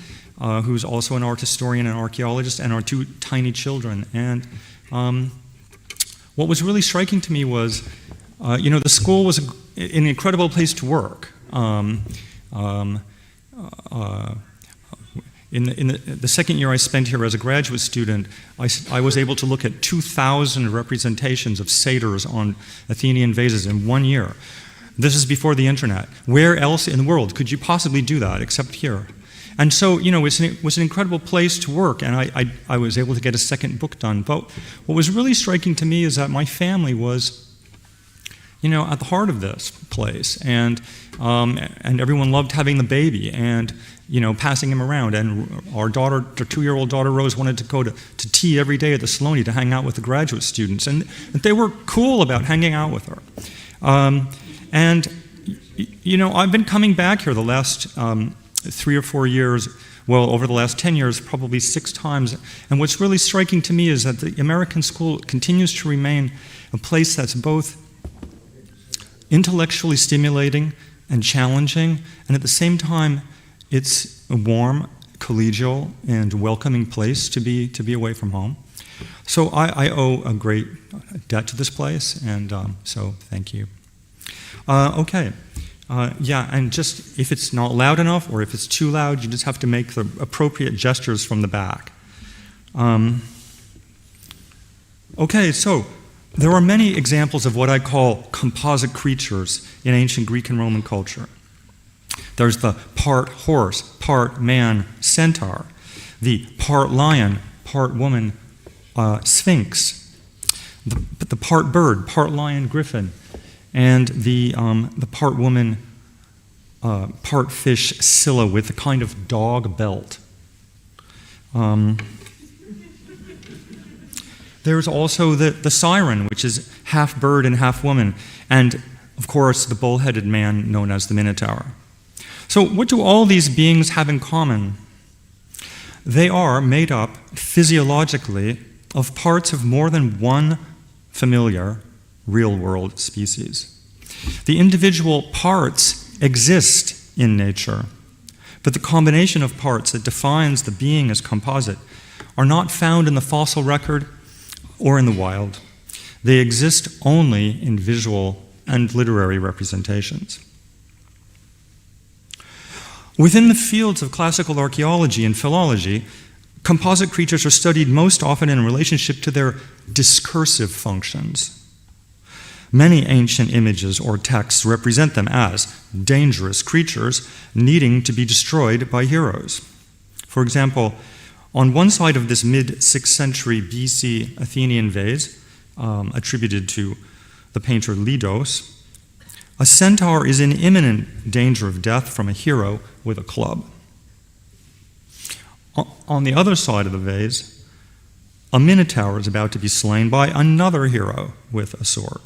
who's also an art historian and archaeologist, and our two tiny children. And what was really striking to me was, the school was an incredible place to work. In the second year I spent here as a graduate student, I was able to look at 2,000 representations of satyrs on Athenian vases in 1 year. This is before the internet. Where else in the world could you possibly do that except here? And so, it was an incredible place to work, and I was able to get a second book done. But what was really striking to me is that my family was, at the heart of this place, and everyone loved having the baby and, passing him around. And our 2-year-old daughter Rose wanted to go to tea every day at the Saloni to hang out with the graduate students, and they were cool about hanging out with her. I've been coming back here the last 3 or 4 years, over the last 10 years, probably 6 times. And what's really striking to me is that the American school continues to remain a place that's both intellectually stimulating and challenging, and at the same time, it's a warm, collegial, and welcoming place to be away from home. So I owe a great debt to this place, and so thank you. Okay. And just if it's not loud enough or if it's too loud, you just have to make the appropriate gestures from the back. Okay, so there are many examples of what I call composite creatures in ancient Greek and Roman culture. There's the part horse, part man centaur, the part lion, part woman sphinx, the part bird, part lion griffin, and the part woman, part fish Scylla with a kind of dog belt. There's also the siren, which is half bird and half woman, and of course the bull-headed man known as the Minotaur. So what do all these beings have in common? They are made up physiologically of parts of more than one familiar real-world species. The individual parts exist in nature, but the combination of parts that defines the being as composite are not found in the fossil record or in the wild. They exist only in visual and literary representations. Within the fields of classical archaeology and philology, composite creatures are studied most often in relationship to their discursive functions. Many ancient images or texts represent them as dangerous creatures needing to be destroyed by heroes. For example, on one side of this mid-6th century BC Athenian vase, attributed to the painter Leidos, a centaur is in imminent danger of death from a hero with a club. On the other side of the vase, a minotaur is about to be slain by another hero with a sword.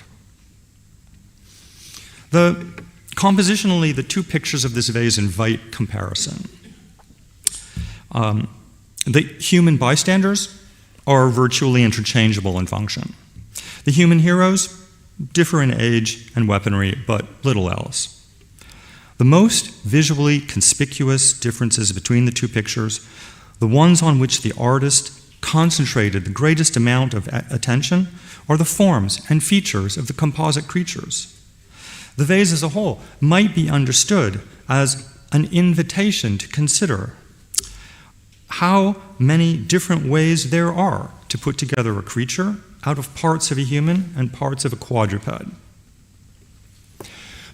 Compositionally, the two pictures of this vase invite comparison. The human bystanders are virtually interchangeable in function. The human heroes differ in age and weaponry, but little else. The most visually conspicuous differences between the two pictures, the ones on which the artist concentrated the greatest amount of attention, are the forms and features of the composite creatures. The vase as a whole might be understood as an invitation to consider how many different ways there are to put together a creature out of parts of a human and parts of a quadruped.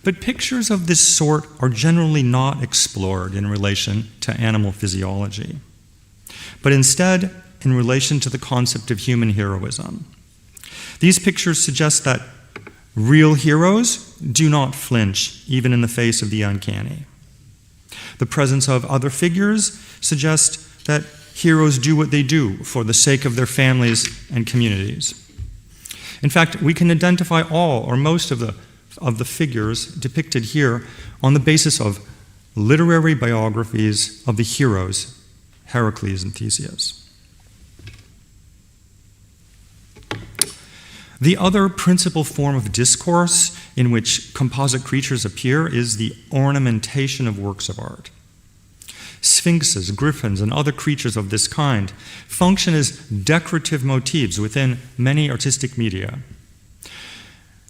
But pictures of this sort are generally not explored in relation to animal physiology, but instead in relation to the concept of human heroism. These pictures suggest that real heroes do not flinch, even in the face of the uncanny. The presence of other figures suggests that heroes do what they do for the sake of their families and communities. In fact, we can identify all or most of the figures depicted here on the basis of literary biographies of the heroes, Heracles and Theseus. The other principal form of discourse in which composite creatures appear is the ornamentation of works of art. Sphinxes, griffins, and other creatures of this kind function as decorative motifs within many artistic media.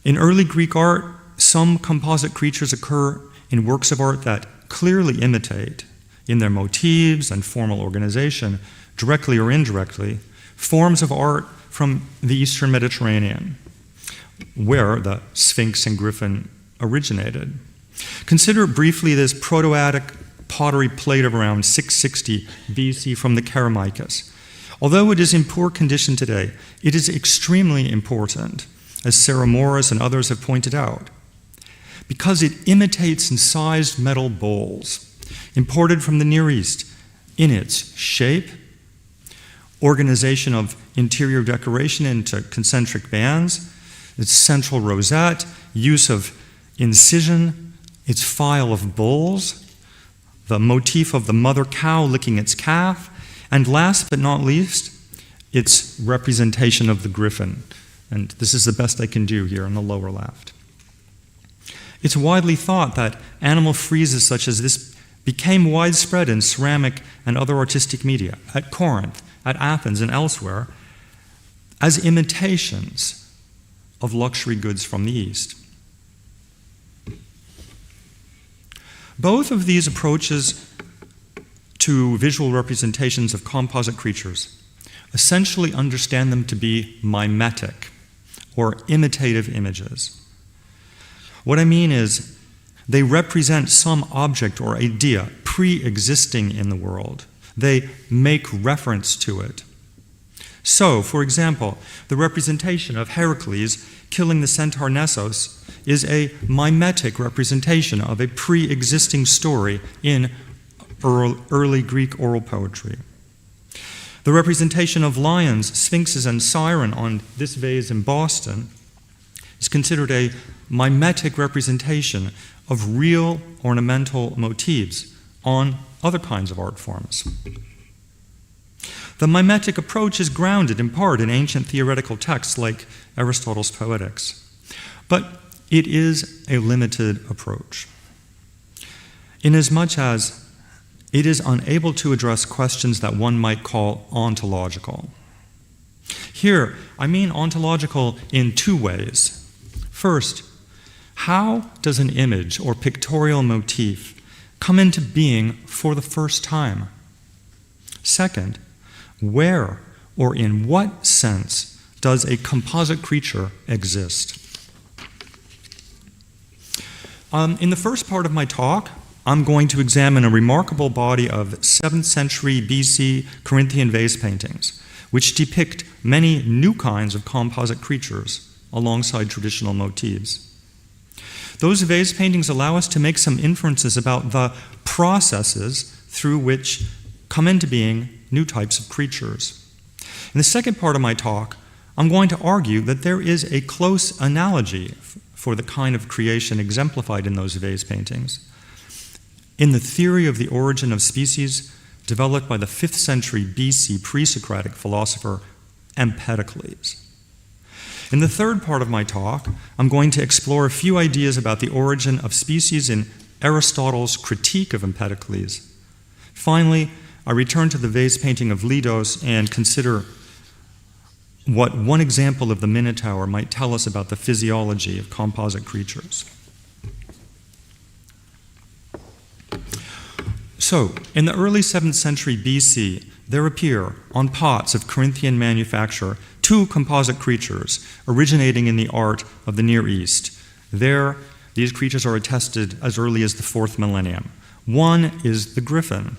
In early Greek art, some composite creatures occur in works of art that clearly imitate, in their motifs and formal organization, directly or indirectly, forms of art from the Eastern Mediterranean, where the Sphinx and griffin originated. Consider briefly this Proto-Attic pottery plate of around 660 BC from the Kerameikos. Although it is in poor condition today, it is extremely important, as Sarah Morris and others have pointed out, because it imitates incised metal bowls imported from the Near East in its shape, organization of interior decoration into concentric bands, its central rosette, use of incision, its file of bowls, the motif of the mother cow licking its calf, and last but not least, its representation of the griffin. And this is the best I can do here in the lower left. It's widely thought that animal friezes such as this became widespread in ceramic and other artistic media at Corinth, at Athens, and elsewhere as imitations of luxury goods from the East. Both of these approaches to visual representations of composite creatures essentially understand them to be mimetic, or imitative images. What I mean is, they represent some object or idea pre-existing in the world. They make reference to it. So, for example, the representation of Heracles killing the centaur Nessos is a mimetic representation of a pre-existing story in early Greek oral poetry. The representation of lions, sphinxes, and siren on this vase in Boston is considered a mimetic representation of real ornamental motifs on other kinds of art forms. The mimetic approach is grounded in part in ancient theoretical texts like Aristotle's Poetics, but it is a limited approach, inasmuch as it is unable to address questions that one might call ontological. Here, I mean ontological in two ways. First, how does an image or pictorial motif come into being for the first time? Second, where or in what sense does a composite creature exist? In the first part of my talk, I'm going to examine a remarkable body of 7th century BC Corinthian vase paintings, which depict many new kinds of composite creatures alongside traditional motifs. Those vase paintings allow us to make some inferences about the processes through which come into being new types of creatures. In the second part of my talk, I'm going to argue that there is a close analogy for the kind of creation exemplified in those vase paintings in the theory of the origin of species developed by the 5th century BC pre-Socratic philosopher Empedokles. In the third part of my talk, I'm going to explore a few ideas about the origin of species in Aristotle's critique of Empedokles. Finally, I return to the vase painting of Ledos and consider what one example of the Minotaur might tell us about the physiology of composite creatures. So, in the early 7th century BC, there appear on pots of Corinthian manufacture 2 composite creatures originating in the art of the Near East. There, these creatures are attested as early as the 4th millennium. One is the griffin.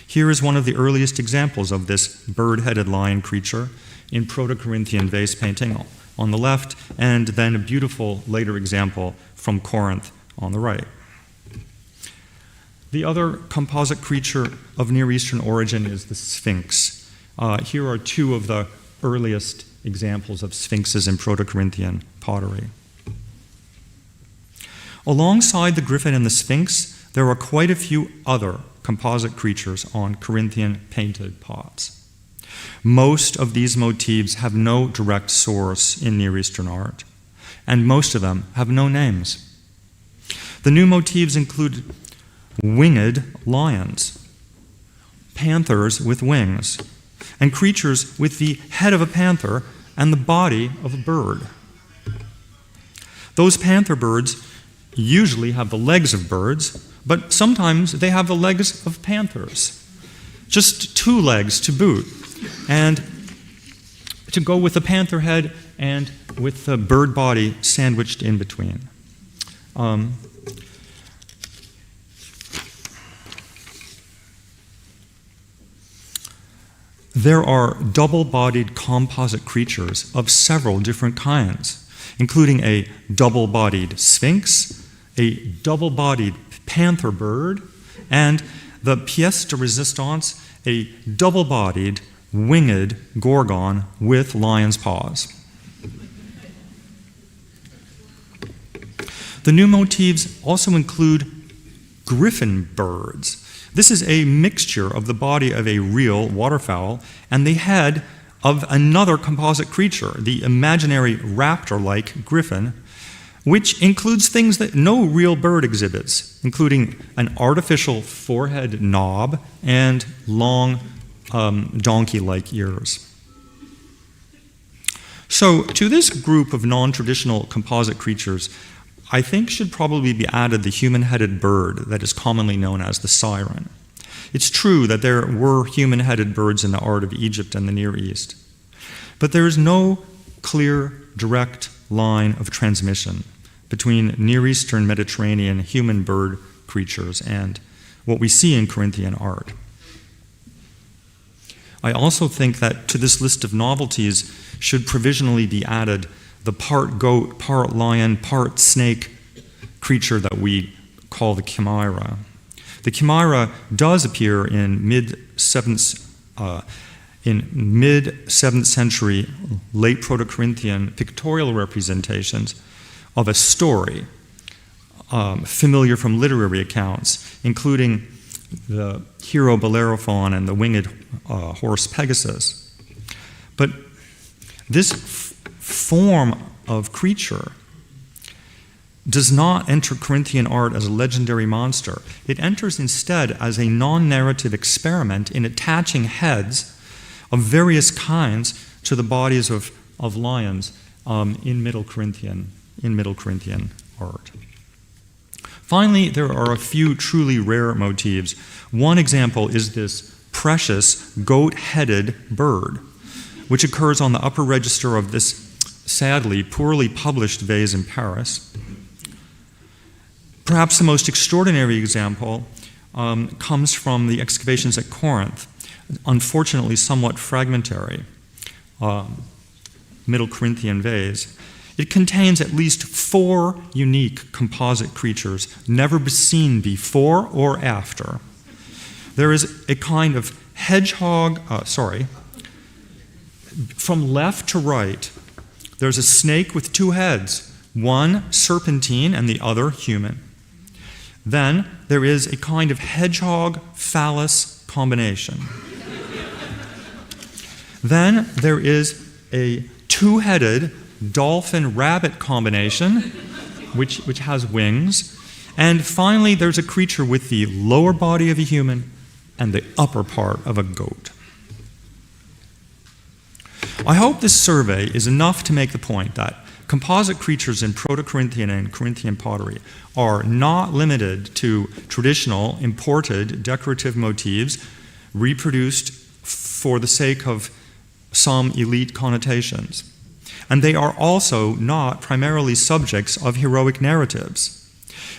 Here is one of the earliest examples of this bird-headed lion creature in Proto-Corinthian vase painting on the left, and then a beautiful later example from Corinth on the right. The other composite creature of Near Eastern origin is the sphinx. Here are 2 of the earliest examples of sphinxes in Proto-Corinthian pottery. Alongside the griffin and the sphinx, there are quite a few other composite creatures on Corinthian painted pots. Most of these motifs have no direct source in Near Eastern art, and most of them have no names. The new motifs include winged lions, panthers with wings, and creatures with the head of a panther and the body of a bird. Those panther birds usually have the legs of birds, but sometimes they have the legs of panthers. Just 2 legs to boot, and to go with the panther head and with the bird body sandwiched in between. There are double-bodied composite creatures of several different kinds, including a double-bodied sphinx, a double-bodied panther bird, and the pièce de résistance, a double-bodied winged gorgon with lion's paws. The new motifs also include griffin birds. This is a mixture of the body of a real waterfowl and the head of another composite creature, the imaginary raptor-like griffin, which includes things that no real bird exhibits, including an artificial forehead knob and long donkey-like ears. So to this group of non-traditional composite creatures, I think should probably be added the human-headed bird that is commonly known as the siren. It's true that there were human-headed birds in the art of Egypt and the Near East, but there is no clear, direct line of transmission between Near Eastern Mediterranean human bird creatures and what we see in Corinthian art. I also think that to this list of novelties should provisionally be added the part goat, part lion, part snake creature that we call the chimera. The chimera does appear in mid-7th century, late Proto-Corinthian pictorial representations of a story, familiar from literary accounts, including the hero Bellerophon and the winged horse Pegasus. But this form of creature does not enter Corinthian art as a legendary monster. It enters instead as a non-narrative experiment in attaching heads of various kinds to the bodies of lions in Middle Corinthian art. Finally, there are a few truly rare motifs. One example is this precious goat-headed bird, which occurs on the upper register of this sadly poorly published vase in Paris. Perhaps the most extraordinary example comes from the excavations at Corinth, unfortunately somewhat fragmentary, Middle Corinthian vase. It contains at least 4 unique composite creatures never seen before or after. There is a kind of hedgehog, from left to right, there's a snake with 2 heads, one serpentine and the other human. Then there is a kind of hedgehog-phallus combination. Then there is a 2-headed dolphin-rabbit combination, which has wings. And finally, there's a creature with the lower body of a human and the upper part of a goat. I hope this survey is enough to make the point that composite creatures in Proto-Corinthian and Corinthian pottery are not limited to traditional, imported, decorative motifs reproduced for the sake of some elite connotations. And they are also not primarily subjects of heroic narratives.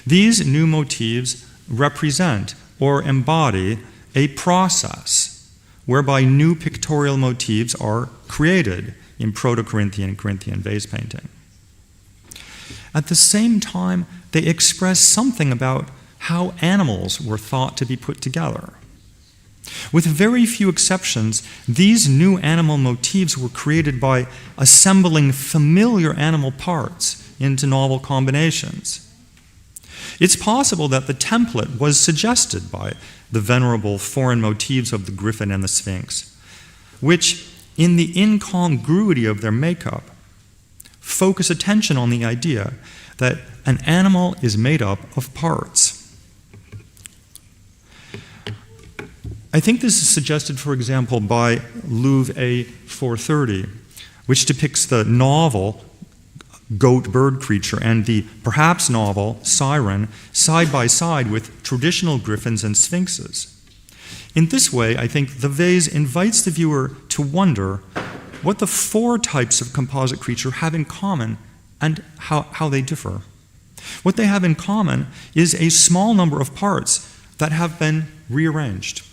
These new motifs represent or embody a process whereby new pictorial motifs are created in Proto-Corinthian and Corinthian vase painting. At the same time, they express something about how animals were thought to be put together. With very few exceptions, these new animal motifs were created by assembling familiar animal parts into novel combinations. It's possible that the template was suggested by the venerable foreign motifs of the griffin and the sphinx, which, in the incongruity of their makeup, focus attention on the idea that an animal is made up of parts. I think this is suggested, for example, by Louvre A430, which depicts the novel goat bird creature and the perhaps novel siren side by side with traditional griffins and sphinxes. In this way, I think the vase invites the viewer to wonder what the four types of composite creature have in common and how they differ. What they have in common is a small number of parts that have been rearranged.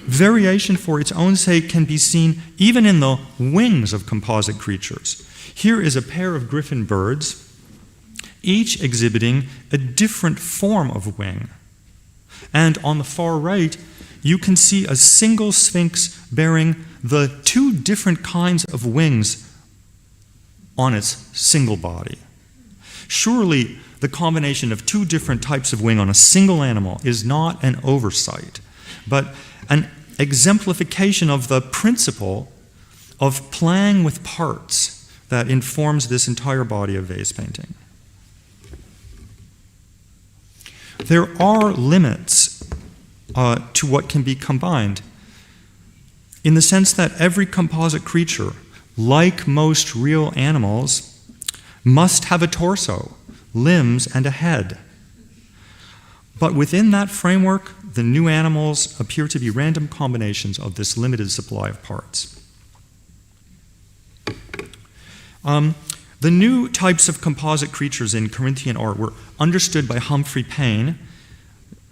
Variation for its own sake can be seen even in the wings of composite creatures. Here is a pair of griffin birds, each exhibiting a different form of wing. And on the far right, you can see a single sphinx bearing the two different kinds of wings on its single body. Surely, the combination of two different types of wing on a single animal is not an oversight, but an exemplification of the principle of playing with parts that informs this entire body of vase painting. There are limits to what can be combined, in the sense that every composite creature, like most real animals, must have a torso, limbs, and a head. But within that framework, the new animals appear to be random combinations of this limited supply of parts. The new types of composite creatures in Corinthian art were understood by Humphrey Payne,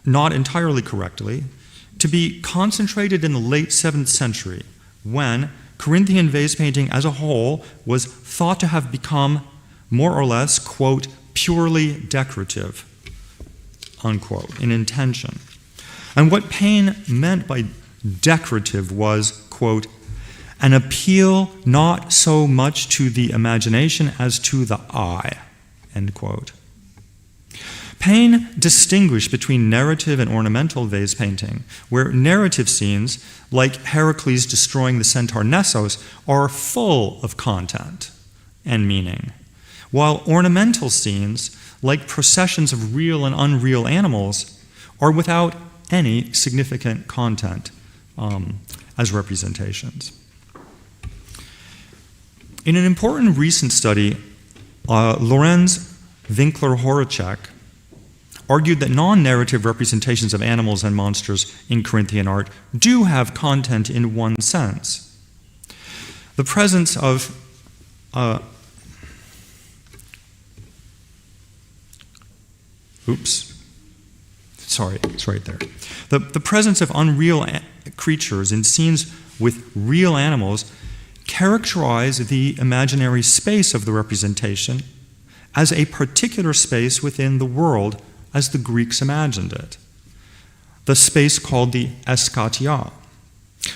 not entirely correctly, to be concentrated in the late 7th century, when Corinthian vase painting as a whole was thought to have become more or less, quote, purely decorative, unquote, in intention. And what Payne meant by decorative was, quote, an appeal not so much to the imagination as to the eye, end quote. Payne distinguished between narrative and ornamental vase painting, where narrative scenes, like Heracles destroying the centaur Nessos, are full of content and meaning, while ornamental scenes, like processions of real and unreal animals, are without any significant content as representations. In an important recent study, Lorenz Winkler-Horacek argued that non-narrative representations of animals and monsters in Corinthian art do have content in one sense. The presence of it's right there. The presence of unreal creatures in scenes with real animals characterize the imaginary space of the representation as a particular space within the world as the Greeks imagined it. The space called the eskatia,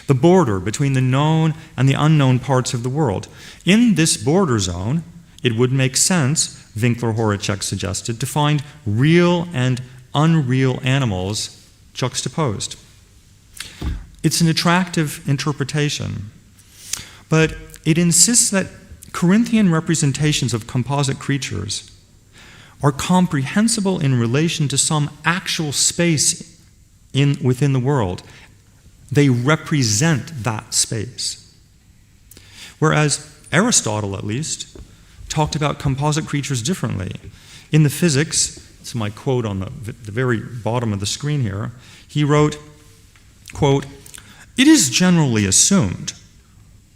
the border between the known and the unknown parts of the world. In this border zone, it would make sense, Winkler-Horacek suggested, to find real and unreal animals juxtaposed. It's an attractive interpretation, but it insists that Corinthian representations of composite creatures are comprehensible in relation to some actual space within the world. They represent that space. Whereas Aristotle, at least, talked about composite creatures differently. In the Physics, it's my quote on the very bottom of the screen here, he wrote, quote, "It is generally assumed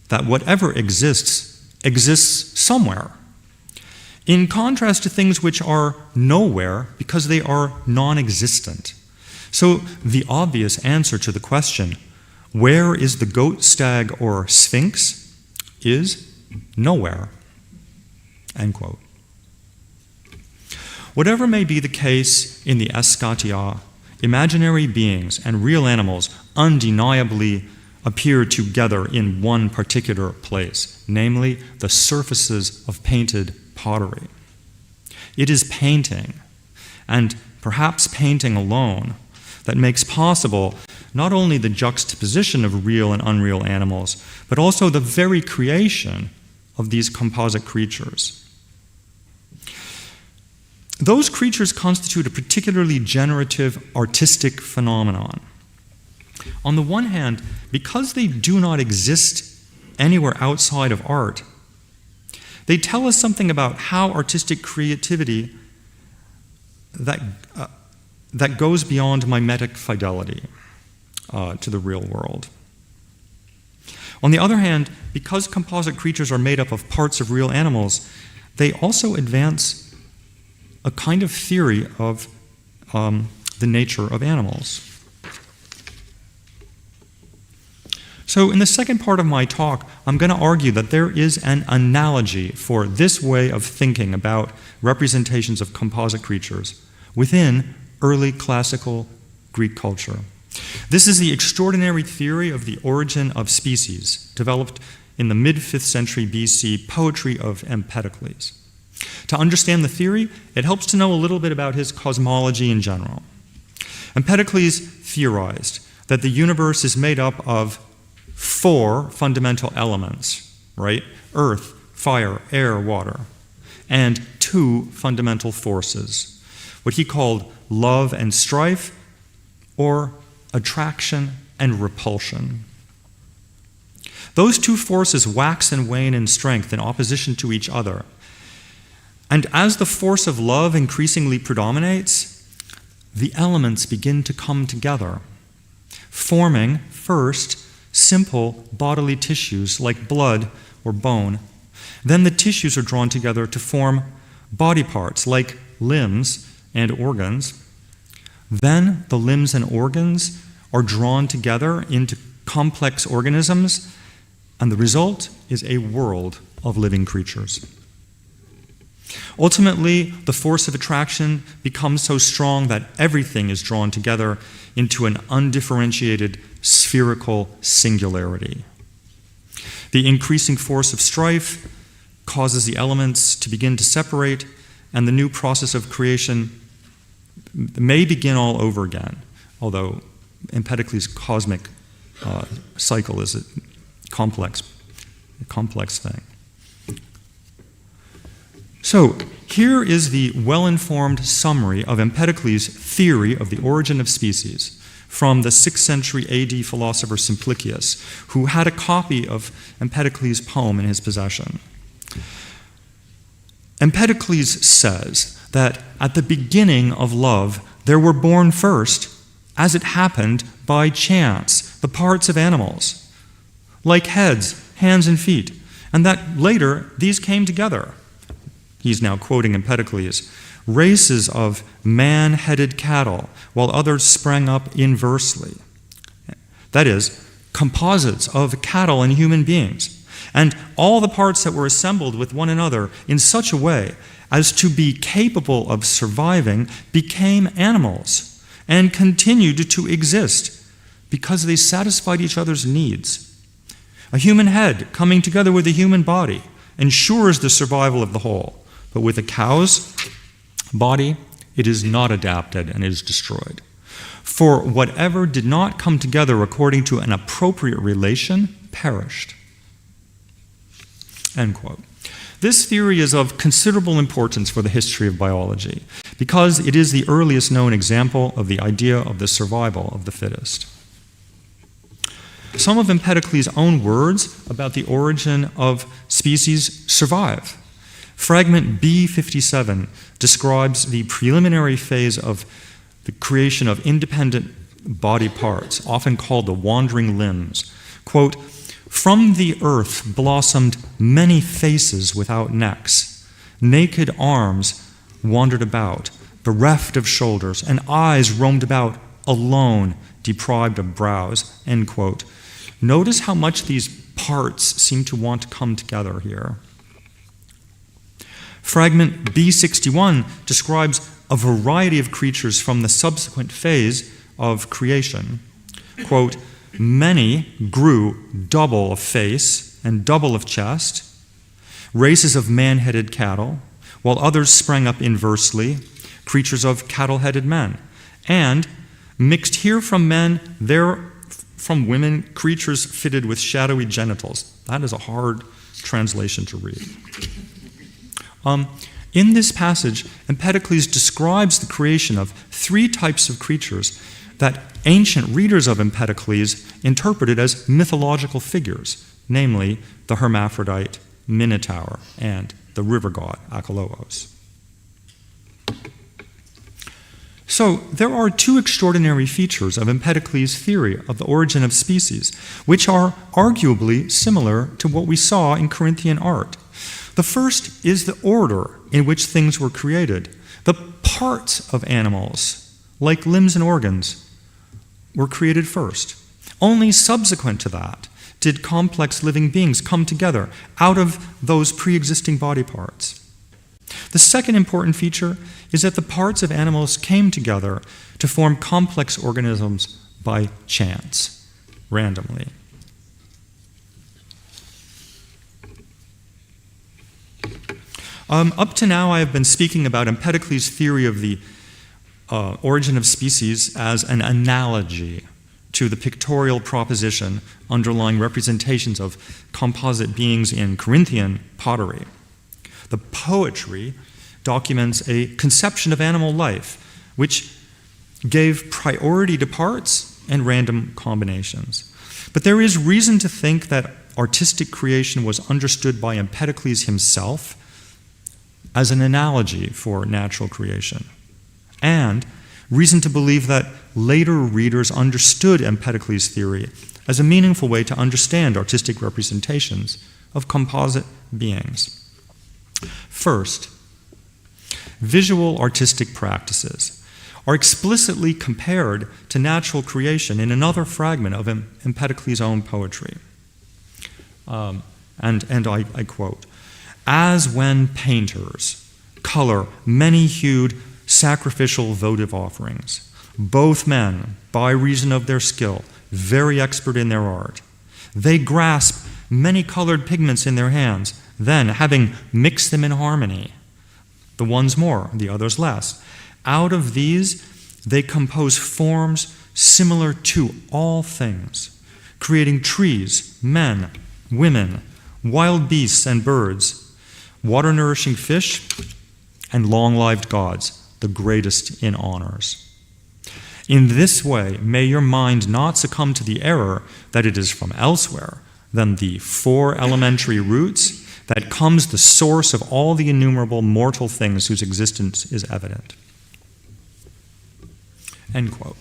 that whatever exists somewhere, in contrast to things which are nowhere because they are non-existent. So the obvious answer to the question, where is the goat, stag, or sphinx, is nowhere." End quote. Whatever may be the case in the eschatia, imaginary beings and real animals undeniably appear together in one particular place, namely the surfaces of painted pottery. It is painting, and perhaps painting alone, that makes possible not only the juxtaposition of real and unreal animals, but also the very creation of these composite creatures. Those creatures constitute a particularly generative artistic phenomenon. On the one hand, because they do not exist anywhere outside of art, they tell us something about how artistic creativity that goes beyond mimetic fidelity to the real world. On the other hand, because composite creatures are made up of parts of real animals, they also advance a kind of theory of the nature of animals. So in the second part of my talk, I'm going to argue that there is an analogy for this way of thinking about representations of composite creatures within early classical Greek culture. This is the extraordinary theory of the origin of species, developed in the mid-5th century BC poetry of Empedokles. To understand the theory, it helps to know a little bit about his cosmology in general. Empedokles theorized that the universe is made up of 4 fundamental elements, right? Earth, fire, air, water, and 2 fundamental forces, what he called love and strife, or attraction and repulsion. Those 2 forces wax and wane in strength in opposition to each other. And as the force of love increasingly predominates, the elements begin to come together, forming first simple bodily tissues like blood or bone. Then the tissues are drawn together to form body parts like limbs and organs. Then the limbs and organs are drawn together into complex organisms, and the result is a world of living creatures. Ultimately, the force of attraction becomes so strong that everything is drawn together into an undifferentiated spherical singularity. The increasing force of strife causes the elements to begin to separate, and the new process of creation may begin all over again, although Empedokles' cosmic cycle is a complex thing. So, here is the well-informed summary of Empedokles' theory of the origin of species from the 6th century AD philosopher Simplicius, who had a copy of Empedokles' poem in his possession. Empedokles says that at the beginning of love, there were born first, as it happened by chance, the parts of animals, like heads, hands, and feet, and that later these came together. He's now quoting Empedokles, races of man-headed cattle, while others sprang up inversely. That is, composites of cattle and human beings, and all the parts that were assembled with one another in such a way as to be capable of surviving became animals and continued to exist because they satisfied each other's needs. A human head coming together with a human body ensures the survival of the whole. But with a cow's body, it is not adapted and is destroyed. For whatever did not come together according to an appropriate relation perished. End quote. This theory is of considerable importance for the history of biology because it is the earliest known example of the idea of the survival of the fittest. Some of Empedokles' own words about the origin of species survive. Fragment B57 describes the preliminary phase of the creation of independent body parts, often called the wandering limbs. Quote, "From the earth blossomed many faces without necks. Naked arms wandered about, bereft of shoulders, and eyes roamed about alone, deprived of brows." End quote. Notice how much these parts seem to want to come together here. Fragment B61 describes a variety of creatures from the subsequent phase of creation. Quote, "Many grew double of face and double of chest, races of man-headed cattle, while others sprang up inversely, creatures of cattle-headed men, and mixed here from men, there from women, creatures fitted with shadowy genitals." That is a hard translation to read. In this passage, Empedokles describes the creation of three types of creatures that ancient readers of Empedokles interpreted as mythological figures, namely the hermaphrodite Minotaur and the river god Archaeological. So there are two extraordinary features of Empedokles' theory of the origin of species, which are arguably similar to what we saw in Corinthian art. The first is the order in which things were created. The parts of animals, like limbs and organs, were created first. Only subsequent to that did complex living beings come together out of those pre-existing body parts. The second important feature is that the parts of animals came together to form complex organisms by chance, randomly. Up to now, I have been speaking about Empedokles' theory of the origin of species as an analogy to the pictorial proposition underlying representations of composite beings in Corinthian pottery. The poetry documents a conception of animal life which gave priority to parts and random combinations. But there is reason to think that artistic creation was understood by Empedokles himself as an analogy for natural creation, and reason to believe that later readers understood Empedokles' theory as a meaningful way to understand artistic representations of composite beings. First, visual artistic practices are explicitly compared to natural creation in another fragment of Empedokles' own poetry. And I quote, "As when painters color many-hued sacrificial votive offerings, both men, by reason of their skill, very expert in their art, they grasp many-colored pigments in their hands, then, having mixed them in harmony, the ones more, the others less, out of these they compose forms similar to all things, creating trees, men, women, wild beasts and birds, water-nourishing fish, and long-lived gods, the greatest in honors. In this way, may your mind not succumb to the error that it is from elsewhere than the four elementary roots that comes the source of all the innumerable mortal things whose existence is evident." End quote.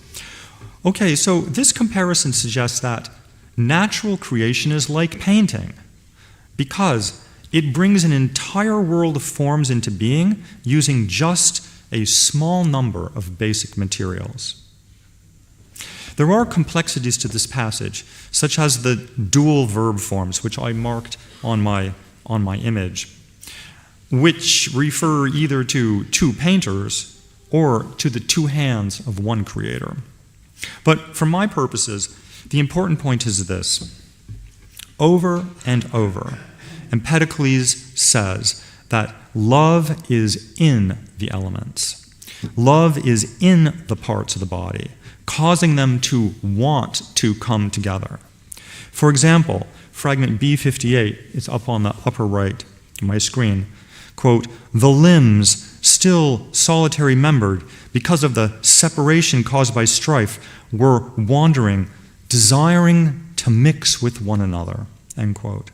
Okay, so this comparison suggests that natural creation is like painting because it brings an entire world of forms into being using just a small number of basic materials. There are complexities to this passage, such as the dual verb forms, which I marked on my image, which refer either to two painters or to the two hands of one creator. But for my purposes, the important point is this. Over and over, Empedokles says that love is in the elements. Love is in the parts of the body, causing them to want to come together. For example, fragment B58, it's up on the upper right of my screen, quote, "The limbs, still solitary membered, because of the separation caused by strife, were wandering, desiring to mix with one another," end quote.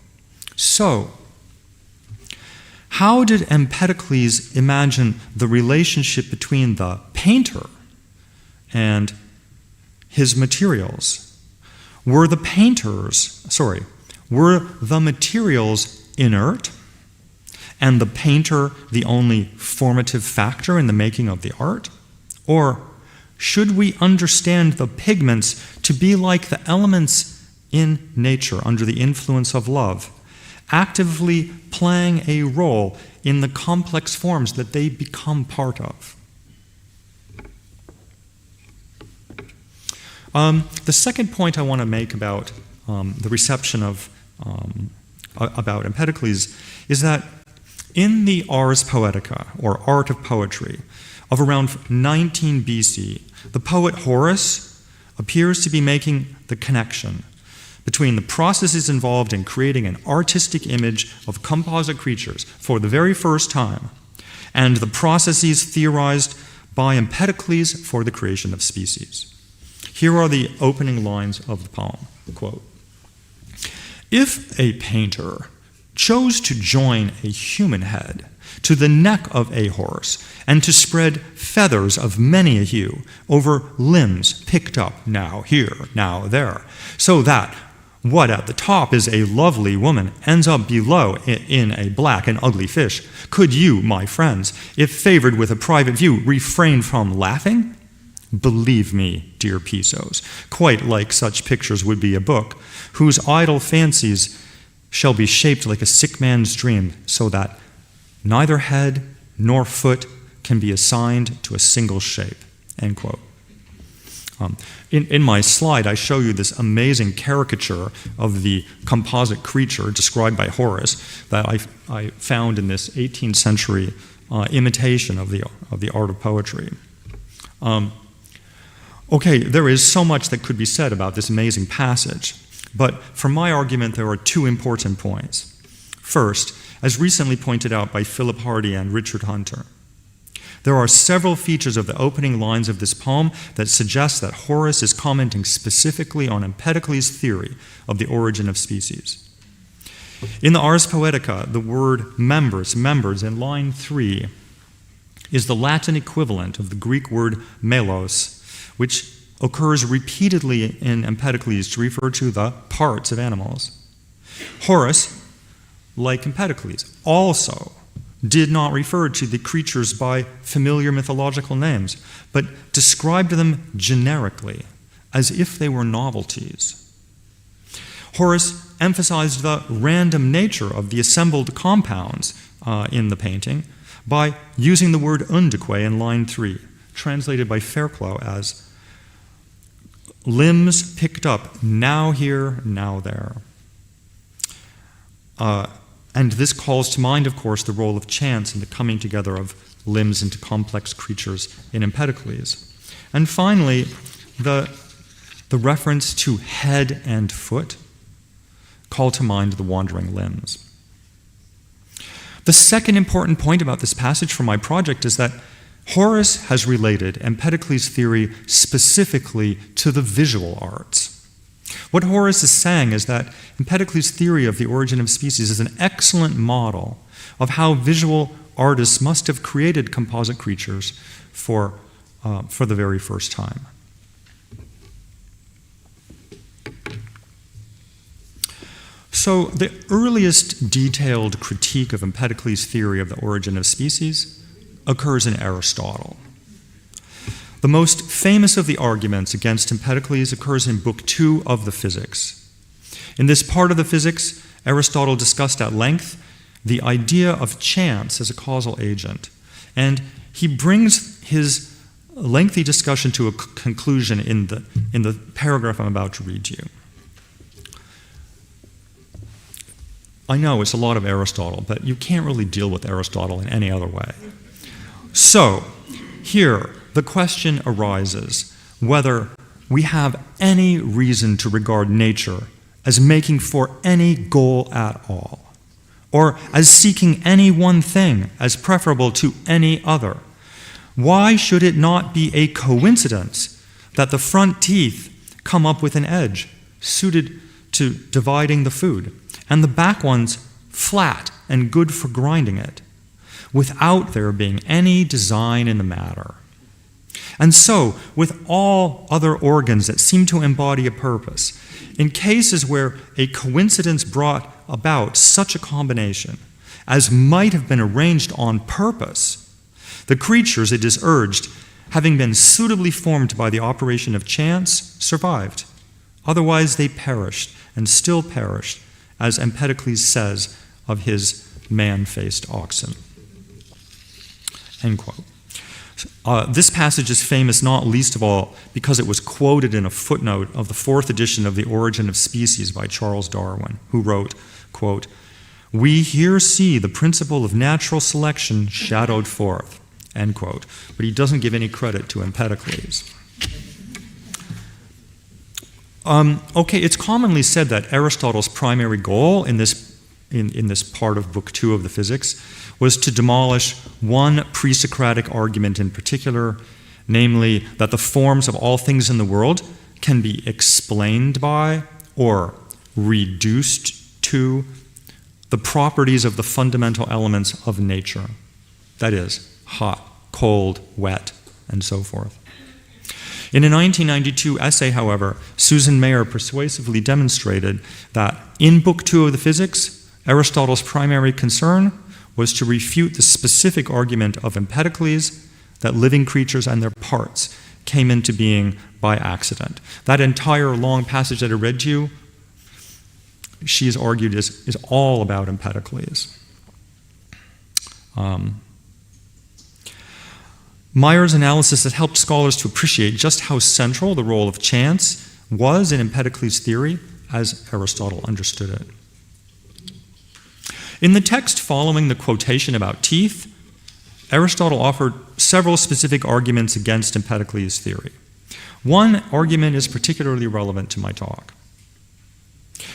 So, how did Empedokles imagine the relationship between the painter and his materials? Were the materials inert, and the painter the only formative factor in the making of the art? Or should we understand the pigments to be like the elements in nature under the influence of love, actively playing a role in the complex forms that they become part of? The second point I want to make about the reception of about Empedokles is that in the Ars Poetica, or Art of Poetry, of around 19 BC, the poet Horace appears to be making the connection between the processes involved in creating an artistic image of composite creatures for the very first time and the processes theorized by Empedokles for the creation of species. Here are the opening lines of the poem, quote, "If a painter chose to join a human head to the neck of a horse and to spread feathers of many a hue over limbs picked up now here, now there, so that what at the top is a lovely woman ends up below in a black and ugly fish, could you, my friends, if favored with a private view, refrain from laughing? Believe me, dear Pisos, quite like such pictures would be a book, whose idle fancies shall be shaped like a sick man's dream, so that neither head nor foot can be assigned to a single shape," end quote. In my slide, I show you this amazing caricature of the composite creature described by Horace that I found in this 18th century imitation of the art of poetry. Okay, there is so much that could be said about this amazing passage, but for my argument, there are two important points. First, as recently pointed out by Philip Hardy and Richard Hunter, there are several features of the opening lines of this poem that suggest that Horace is commenting specifically on Empedokles' theory of the origin of species. In the Ars Poetica, the word members, in line 3, is the Latin equivalent of the Greek word melos, which occurs repeatedly in Empedokles to refer to the parts of animals. Horace, like Empedokles, also did not refer to the creatures by familiar mythological names, but described them generically, as if they were novelties. Horace emphasized the random nature of the assembled compounds in the painting by using the word undeque in line 3, translated by Fairclough as limbs picked up now here, now there. And this calls to mind, of course, the role of chance in the coming together of limbs into complex creatures in Empedokles. And finally, the reference to head and foot call to mind the wandering limbs. The second important point about this passage for my project is that Horace has related Empedokles' theory specifically to the visual arts. What Horace is saying is that Empedokles' theory of the origin of species is an excellent model of how visual artists must have created composite creatures for the very first time. So the earliest detailed critique of Empedokles' theory of the origin of species occurs in Aristotle. The most famous of the arguments against Empedokles occurs in Book 2 of the Physics. In this part of the Physics, Aristotle discussed at length the idea of chance as a causal agent, and he brings his lengthy discussion to a conclusion in the paragraph I'm about to read to you. I know it's a lot of Aristotle, but you can't really deal with Aristotle in any other way. So, here, the question arises whether we have any reason to regard nature as making for any goal at all, or as seeking any one thing as preferable to any other. Why should it not be a coincidence that the front teeth come up with an edge suited to dividing the food, and the back ones flat and good for grinding it, without there being any design in the matter? And so, with all other organs that seem to embody a purpose, in cases where a coincidence brought about such a combination as might have been arranged on purpose, the creatures, it is urged, having been suitably formed by the operation of chance, survived. Otherwise they perished, and still perished, as Empedokles says of his man-faced oxen. End quote. This passage is famous not least of all because it was quoted in a footnote of the 4th edition of The Origin of Species by Charles Darwin, who wrote, quote, "We here see the principle of natural selection shadowed forth," end quote. But he doesn't give any credit to Empedokles. Okay, it's commonly said that Aristotle's primary goal in this part of Book 2 of the Physics was to demolish one pre-Socratic argument in particular, namely that the forms of all things in the world can be explained by or reduced to the properties of the fundamental elements of nature. That is, hot, cold, wet, and so forth. In a 1992 essay, however, Susan Mayer persuasively demonstrated that in Book 2 of the Physics, Aristotle's primary concern was to refute the specific argument of Empedokles that living creatures and their parts came into being by accident. That entire long passage that I read to you, she has argued is all about Empedokles. Mayer's analysis has helped scholars to appreciate just how central the role of chance was in Empedokles' theory as Aristotle understood it. In the text following the quotation about teeth, Aristotle offered several specific arguments against Empedokles' theory. One argument is particularly relevant to my talk.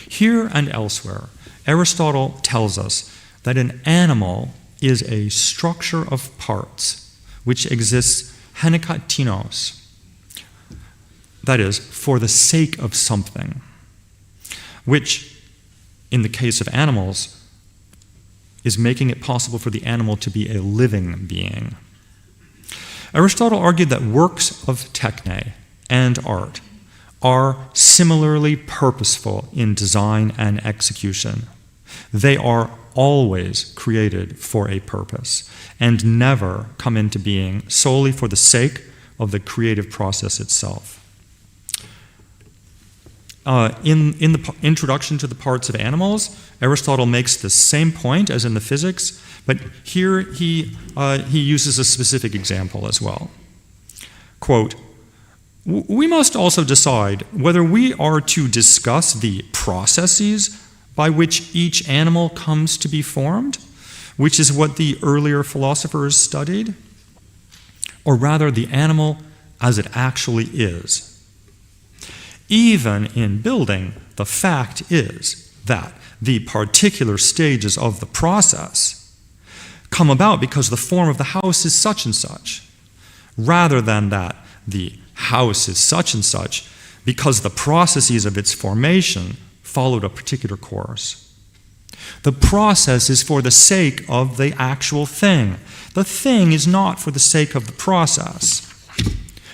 Here and elsewhere, Aristotle tells us that an animal is a structure of parts which exists henekatinos, that is, for the sake of something, which, in the case of animals, is making it possible for the animal to be a living being. Aristotle argued that works of techne and art are similarly purposeful in design and execution. They are always created for a purpose and never come into being solely for the sake of the creative process itself. In the introduction to the parts of animals, Aristotle makes the same point as in the Physics, but here he uses a specific example as well. Quote, "We must also decide whether we are to discuss the processes by which each animal comes to be formed, which is what the earlier philosophers studied, or rather the animal as it actually is. Even in building, the fact is that the particular stages of the process come about because the form of the house is such and such, rather than that the house is such and such because the processes of its formation followed a particular course. The process is for the sake of the actual thing. The thing is not for the sake of the process."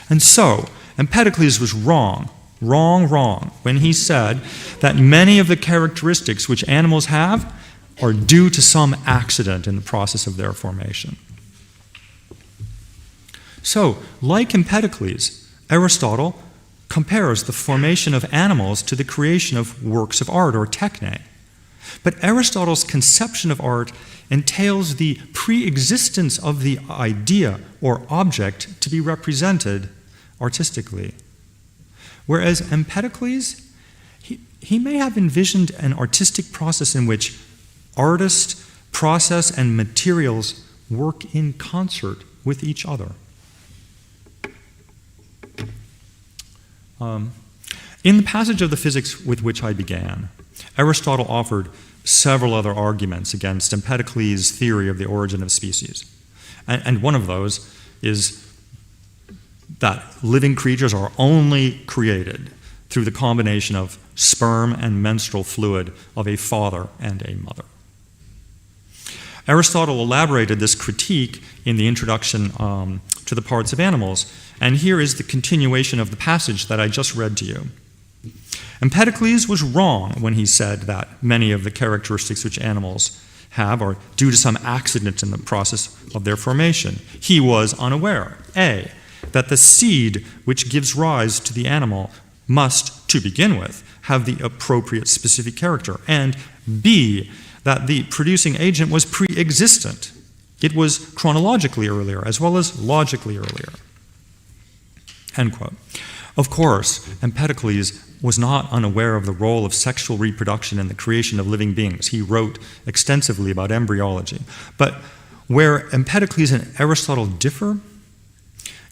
And so, Empedokles was wrong, when he said that many of the characteristics which animals have are due to some accident in the process of their formation. So, like Empedokles, Aristotle compares the formation of animals to the creation of works of art, or techne. But Aristotle's conception of art entails the pre-existence of the idea or object to be represented artistically. Whereas Empedokles, he may have envisioned an artistic process in which artist, process, and materials work in concert with each other. In the passage of the Physics with which I began, Aristotle offered several other arguments against Empedokles' theory of the origin of species. And one of those is that living creatures are only created through the combination of sperm and menstrual fluid of a father and a mother. Aristotle elaborated this critique in the introduction to the parts of animals. And here is the continuation of the passage that I just read to you. Empedokles was wrong when he said that many of the characteristics which animals have are due to some accident in the process of their formation. He was unaware, A, that the seed which gives rise to the animal must, to begin with, have the appropriate specific character, and B, that the producing agent was pre-existent. It was chronologically earlier as well as logically earlier. End quote. Of course, Empedokles was not unaware of the role of sexual reproduction in the creation of living beings. He wrote extensively about embryology. But where Empedokles and Aristotle differ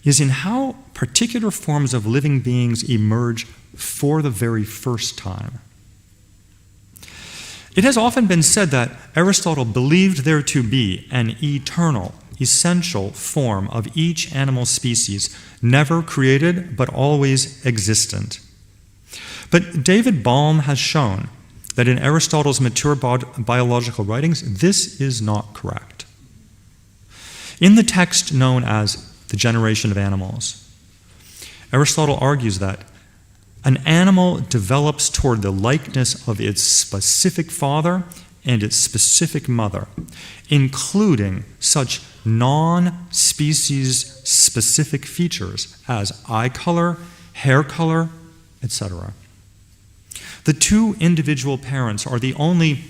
is in how particular forms of living beings emerge for the very first time. It has often been said that Aristotle believed there to be an eternal, essential form of each animal species, never created but always existent. But David Bohm has shown that in Aristotle's mature biological writings, this is not correct. In the text known as The Generation of Animals, Aristotle argues that an animal develops toward the likeness of its specific father and its specific mother, including such non-species specific features as eye color, hair color, etc. The two individual parents are the only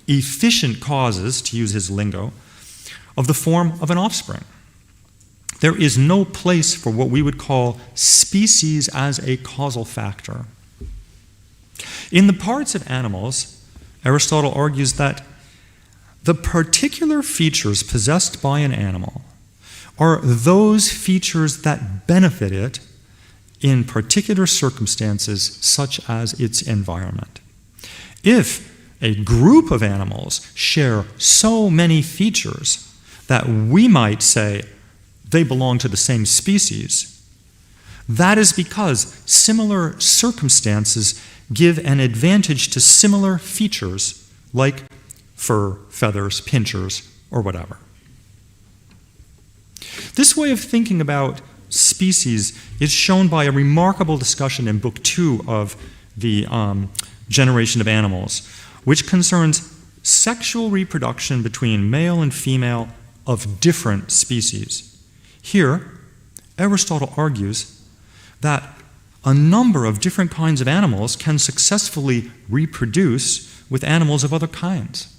efficient causes, to use his lingo, of the form of an offspring. There is no place for what we would call species as a causal factor. In the parts of animals, Aristotle argues that the particular features possessed by an animal are those features that benefit it in particular circumstances such as its environment. If a group of animals share so many features that we might say they belong to the same species, that is because similar circumstances give an advantage to similar features like fur, feathers, pinchers, or whatever. This way of thinking about species is shown by a remarkable discussion in Book 2 of the Generation of Animals, which concerns sexual reproduction between male and female of different species. Here, Aristotle argues that a number of different kinds of animals can successfully reproduce with animals of other kinds.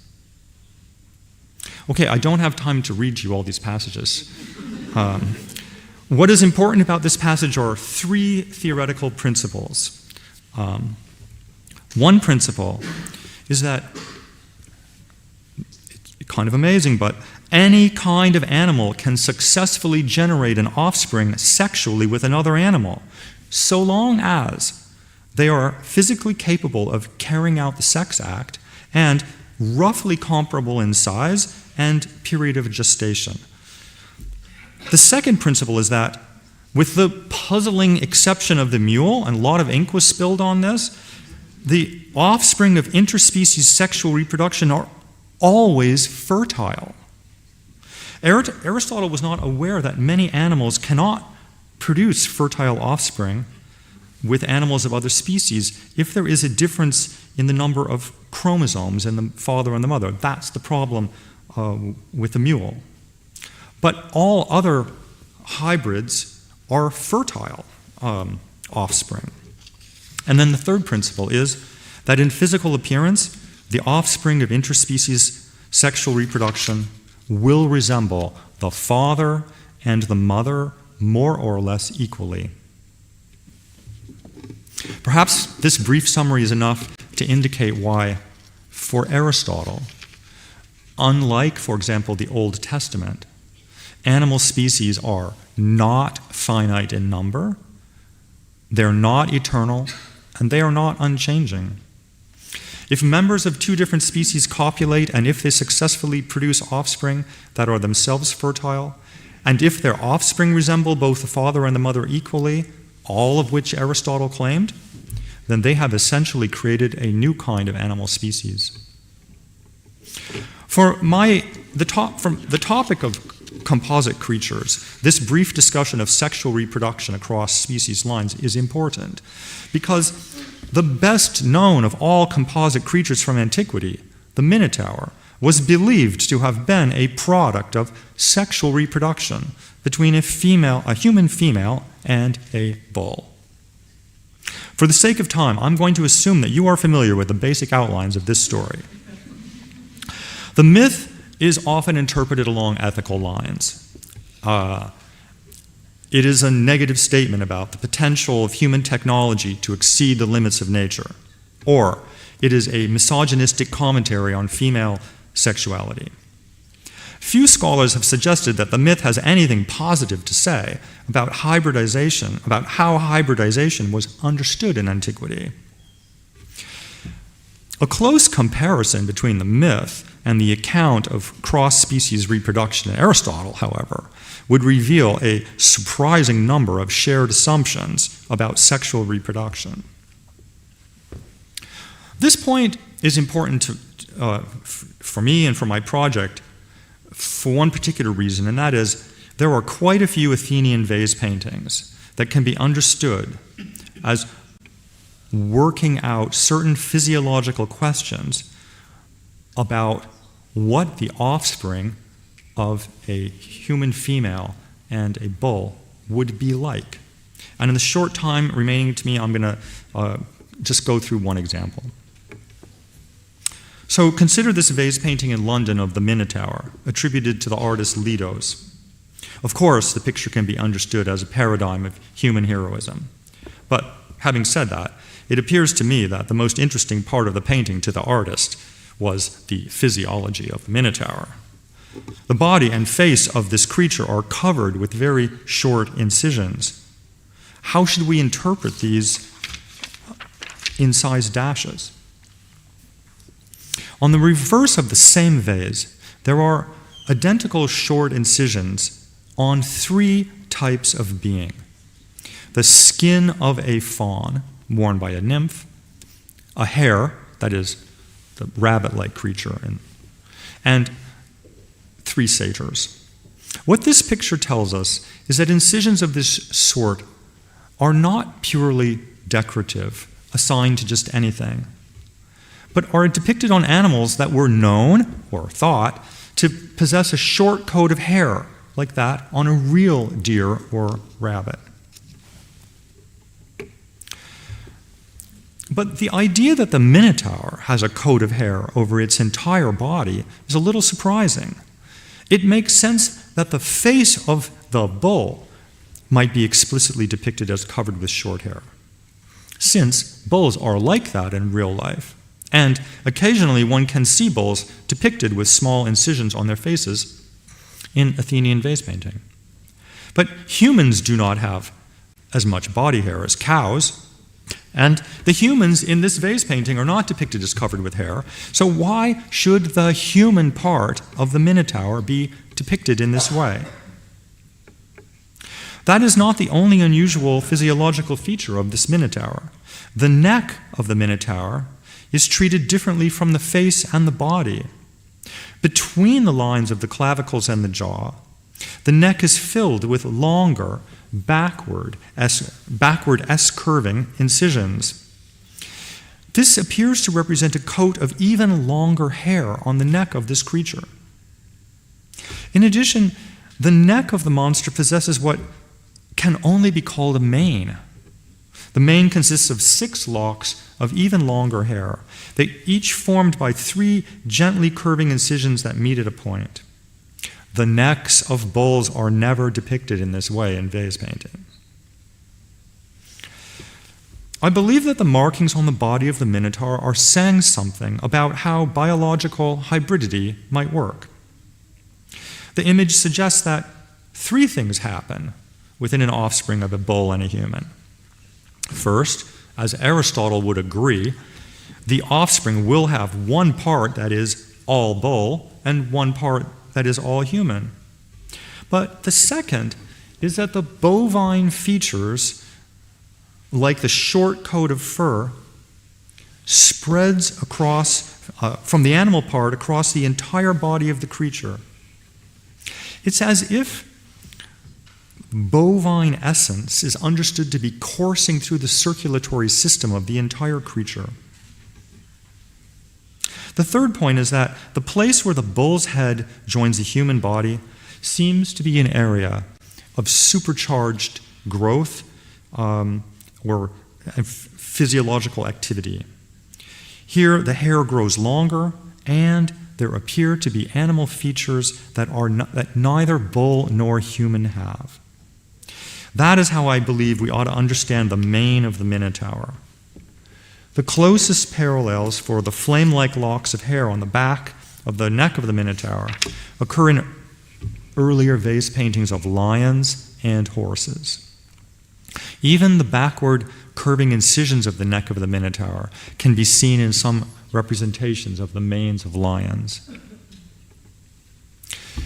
Okay, I don't have time to read you all these passages. What is important about this passage are three theoretical principles. One principle is that, it's kind of amazing, but any kind of animal can successfully generate an offspring sexually with another animal, so long as they are physically capable of carrying out the sex act and roughly comparable in size and period of gestation. The second principle is that, with the puzzling exception of the mule, and a lot of ink was spilled on this, the offspring of interspecies sexual reproduction are always fertile. Aristotle was not aware that many animals cannot produce fertile offspring with animals of other species if there is a difference in the number of chromosomes in the father and the mother. That's the problem with the mule. But all other hybrids are fertile offspring. And then the third principle is that in physical appearance, the offspring of interspecies sexual reproduction will resemble the father and the mother more or less equally. Perhaps this brief summary is enough to indicate why, for Aristotle, unlike, for example, the Old Testament, animal species are not finite in number, they're not eternal, and they are not unchanging. If members of two different species copulate, and if they successfully produce offspring that are themselves fertile, and if their offspring resemble both the father and the mother equally, all of which Aristotle claimed, then they have essentially created a new kind of animal species. From the topic of composite creatures, this brief discussion of sexual reproduction across species lines is important, because the best known of all composite creatures from antiquity, the Minotaur, was believed to have been a product of sexual reproduction between a human female and a bull. For the sake of time, I'm going to assume that you are familiar with the basic outlines of this story. The myth is often interpreted along ethical lines. It is a negative statement about the potential of human technology to exceed the limits of nature, or it is a misogynistic commentary on female sexuality. Few scholars have suggested that the myth has anything positive to say about hybridization, about how hybridization was understood in antiquity. A close comparison between the myth and the account of cross-species reproduction in Aristotle, however, would reveal a surprising number of shared assumptions about sexual reproduction. This point is important for me and for my project for one particular reason, and that is there are quite a few Athenian vase paintings that can be understood as working out certain physiological questions about what the offspring of a human female and a bull would be like. And in the short time remaining to me, I'm going to just go through one example. So consider this vase painting in London of the Minotaur, attributed to the artist Leidos. Of course, the picture can be understood as a paradigm of human heroism. But having said that, it appears to me that the most interesting part of the painting to the artist was the physiology of the Minotaur. The body and face of this creature are covered with very short incisions. How should we interpret these incised dashes? On the reverse of the same vase, there are identical short incisions on three types of being. The skin of a fawn, worn by a nymph, a hare, that is, the rabbit-like creature, and three satyrs. What this picture tells us is that incisions of this sort are not purely decorative, assigned to just anything, but are depicted on animals that were known, or thought, to possess a short coat of hair, like that on a real deer or rabbit. But the idea that the Minotaur has a coat of hair over its entire body is a little surprising. It makes sense that the face of the bull might be explicitly depicted as covered with short hair, since bulls are like that in real life. And occasionally one can see bulls depicted with small incisions on their faces in Athenian vase painting. But humans do not have as much body hair as cows, and the humans in this vase painting are not depicted as covered with hair. So why should the human part of the Minotaur be depicted in this way? That is not the only unusual physiological feature of this Minotaur. The neck of the Minotaur is treated differently from the face and the body. Between the lines of the clavicles and the jaw, the neck is filled with longer, backward S-curving incisions. This appears to represent a coat of even longer hair on the neck of this creature. In addition, the neck of the monster possesses what can only be called a mane. The mane consists of 6 locks of even longer hair, they each formed by 3 gently curving incisions that meet at a point. The necks of bulls are never depicted in this way in vase painting. I believe that the markings on the body of the Minotaur are saying something about how biological hybridity might work. The image suggests that 3 things happen within an offspring of a bull and a human. First, as Aristotle would agree, the offspring will have one part that is all bull and one part that is all human. But the second is that the bovine features, like the short coat of fur, spreads across, from the animal part across the entire body of the creature. It's as if bovine essence is understood to be coursing through the circulatory system of the entire creature. The third point is that the place where the bull's head joins the human body seems to be an area of supercharged growth or physiological activity. Here, the hair grows longer, and there appear to be animal features that neither bull nor human have. That is how I believe we ought to understand the mane of the Minotaur. The closest parallels for the flame-like locks of hair on the back of the neck of the Minotaur occur in earlier vase paintings of lions and horses. Even the backward curving incisions of the neck of the Minotaur can be seen in some representations of the manes of lions.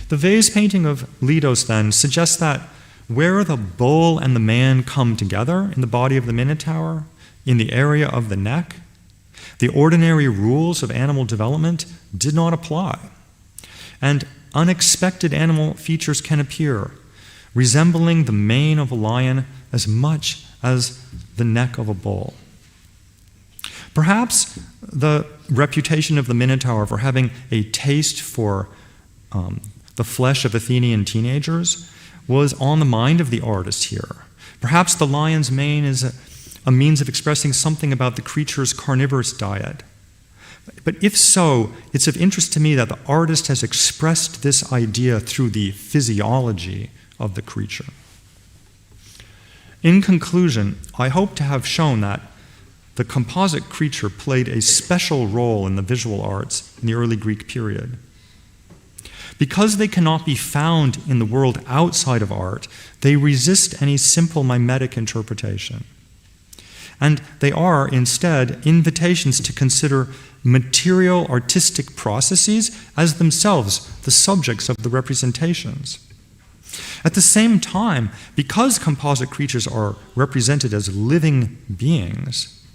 The vase painting of Letos, then, suggests that where the bull and the man come together in the body of the Minotaur, in the area of the neck, the ordinary rules of animal development did not apply, and unexpected animal features can appear, resembling the mane of a lion as much as the neck of a bull. Perhaps the reputation of the Minotaur for having a taste for the flesh of Athenian teenagers was on the mind of the artist here. Perhaps the lion's mane is a means of expressing something about the creature's carnivorous diet. But if so, it's of interest to me that the artist has expressed this idea through the physiology of the creature. In conclusion, I hope to have shown that the composite creature played a special role in the visual arts in the early Greek period. Because they cannot be found in the world outside of art, they resist any simple mimetic interpretation. And they are, instead, invitations to consider material artistic processes as themselves the subjects of the representations. At the same time, because composite creatures are represented as living beings,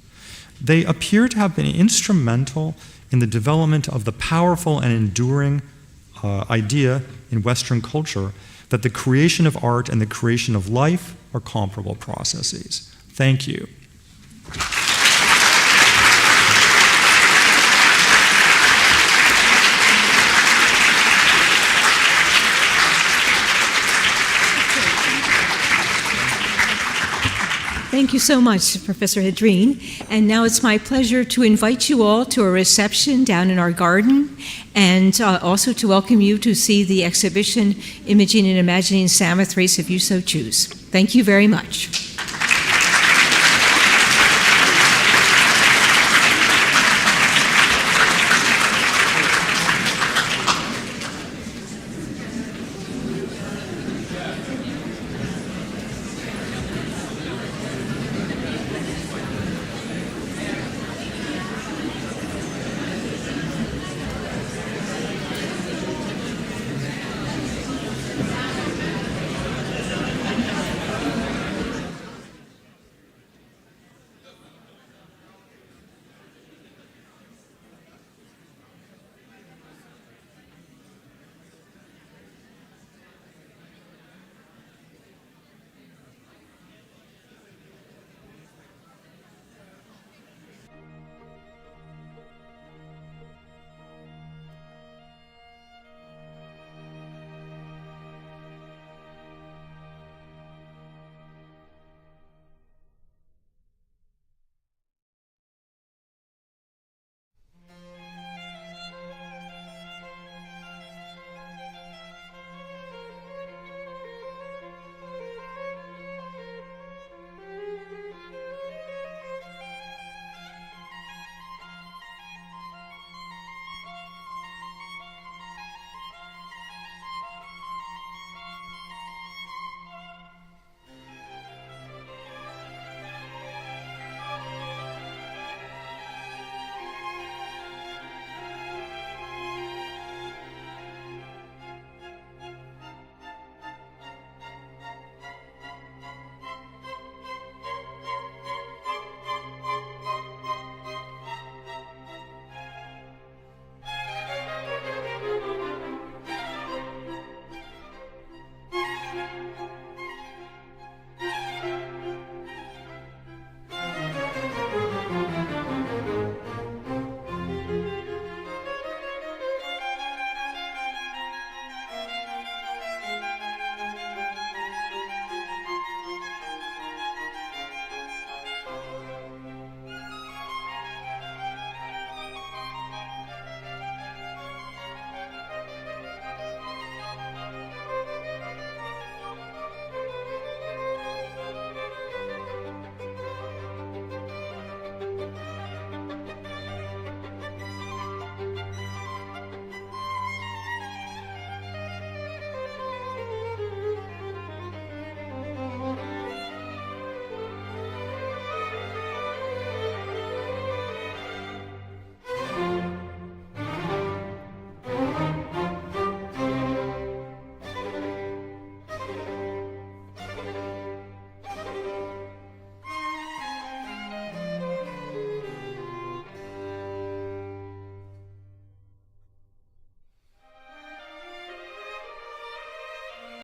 they appear to have been instrumental in the development of the powerful and enduring idea in Western culture that the creation of art and the creation of life are comparable processes. Thank you. Thank you so much, Professor Hedreen. And now it's my pleasure to invite you all to a reception down in our garden, and also to welcome you to see the exhibition Imaging and Imagining Samothrace if you so choose. Thank you very much.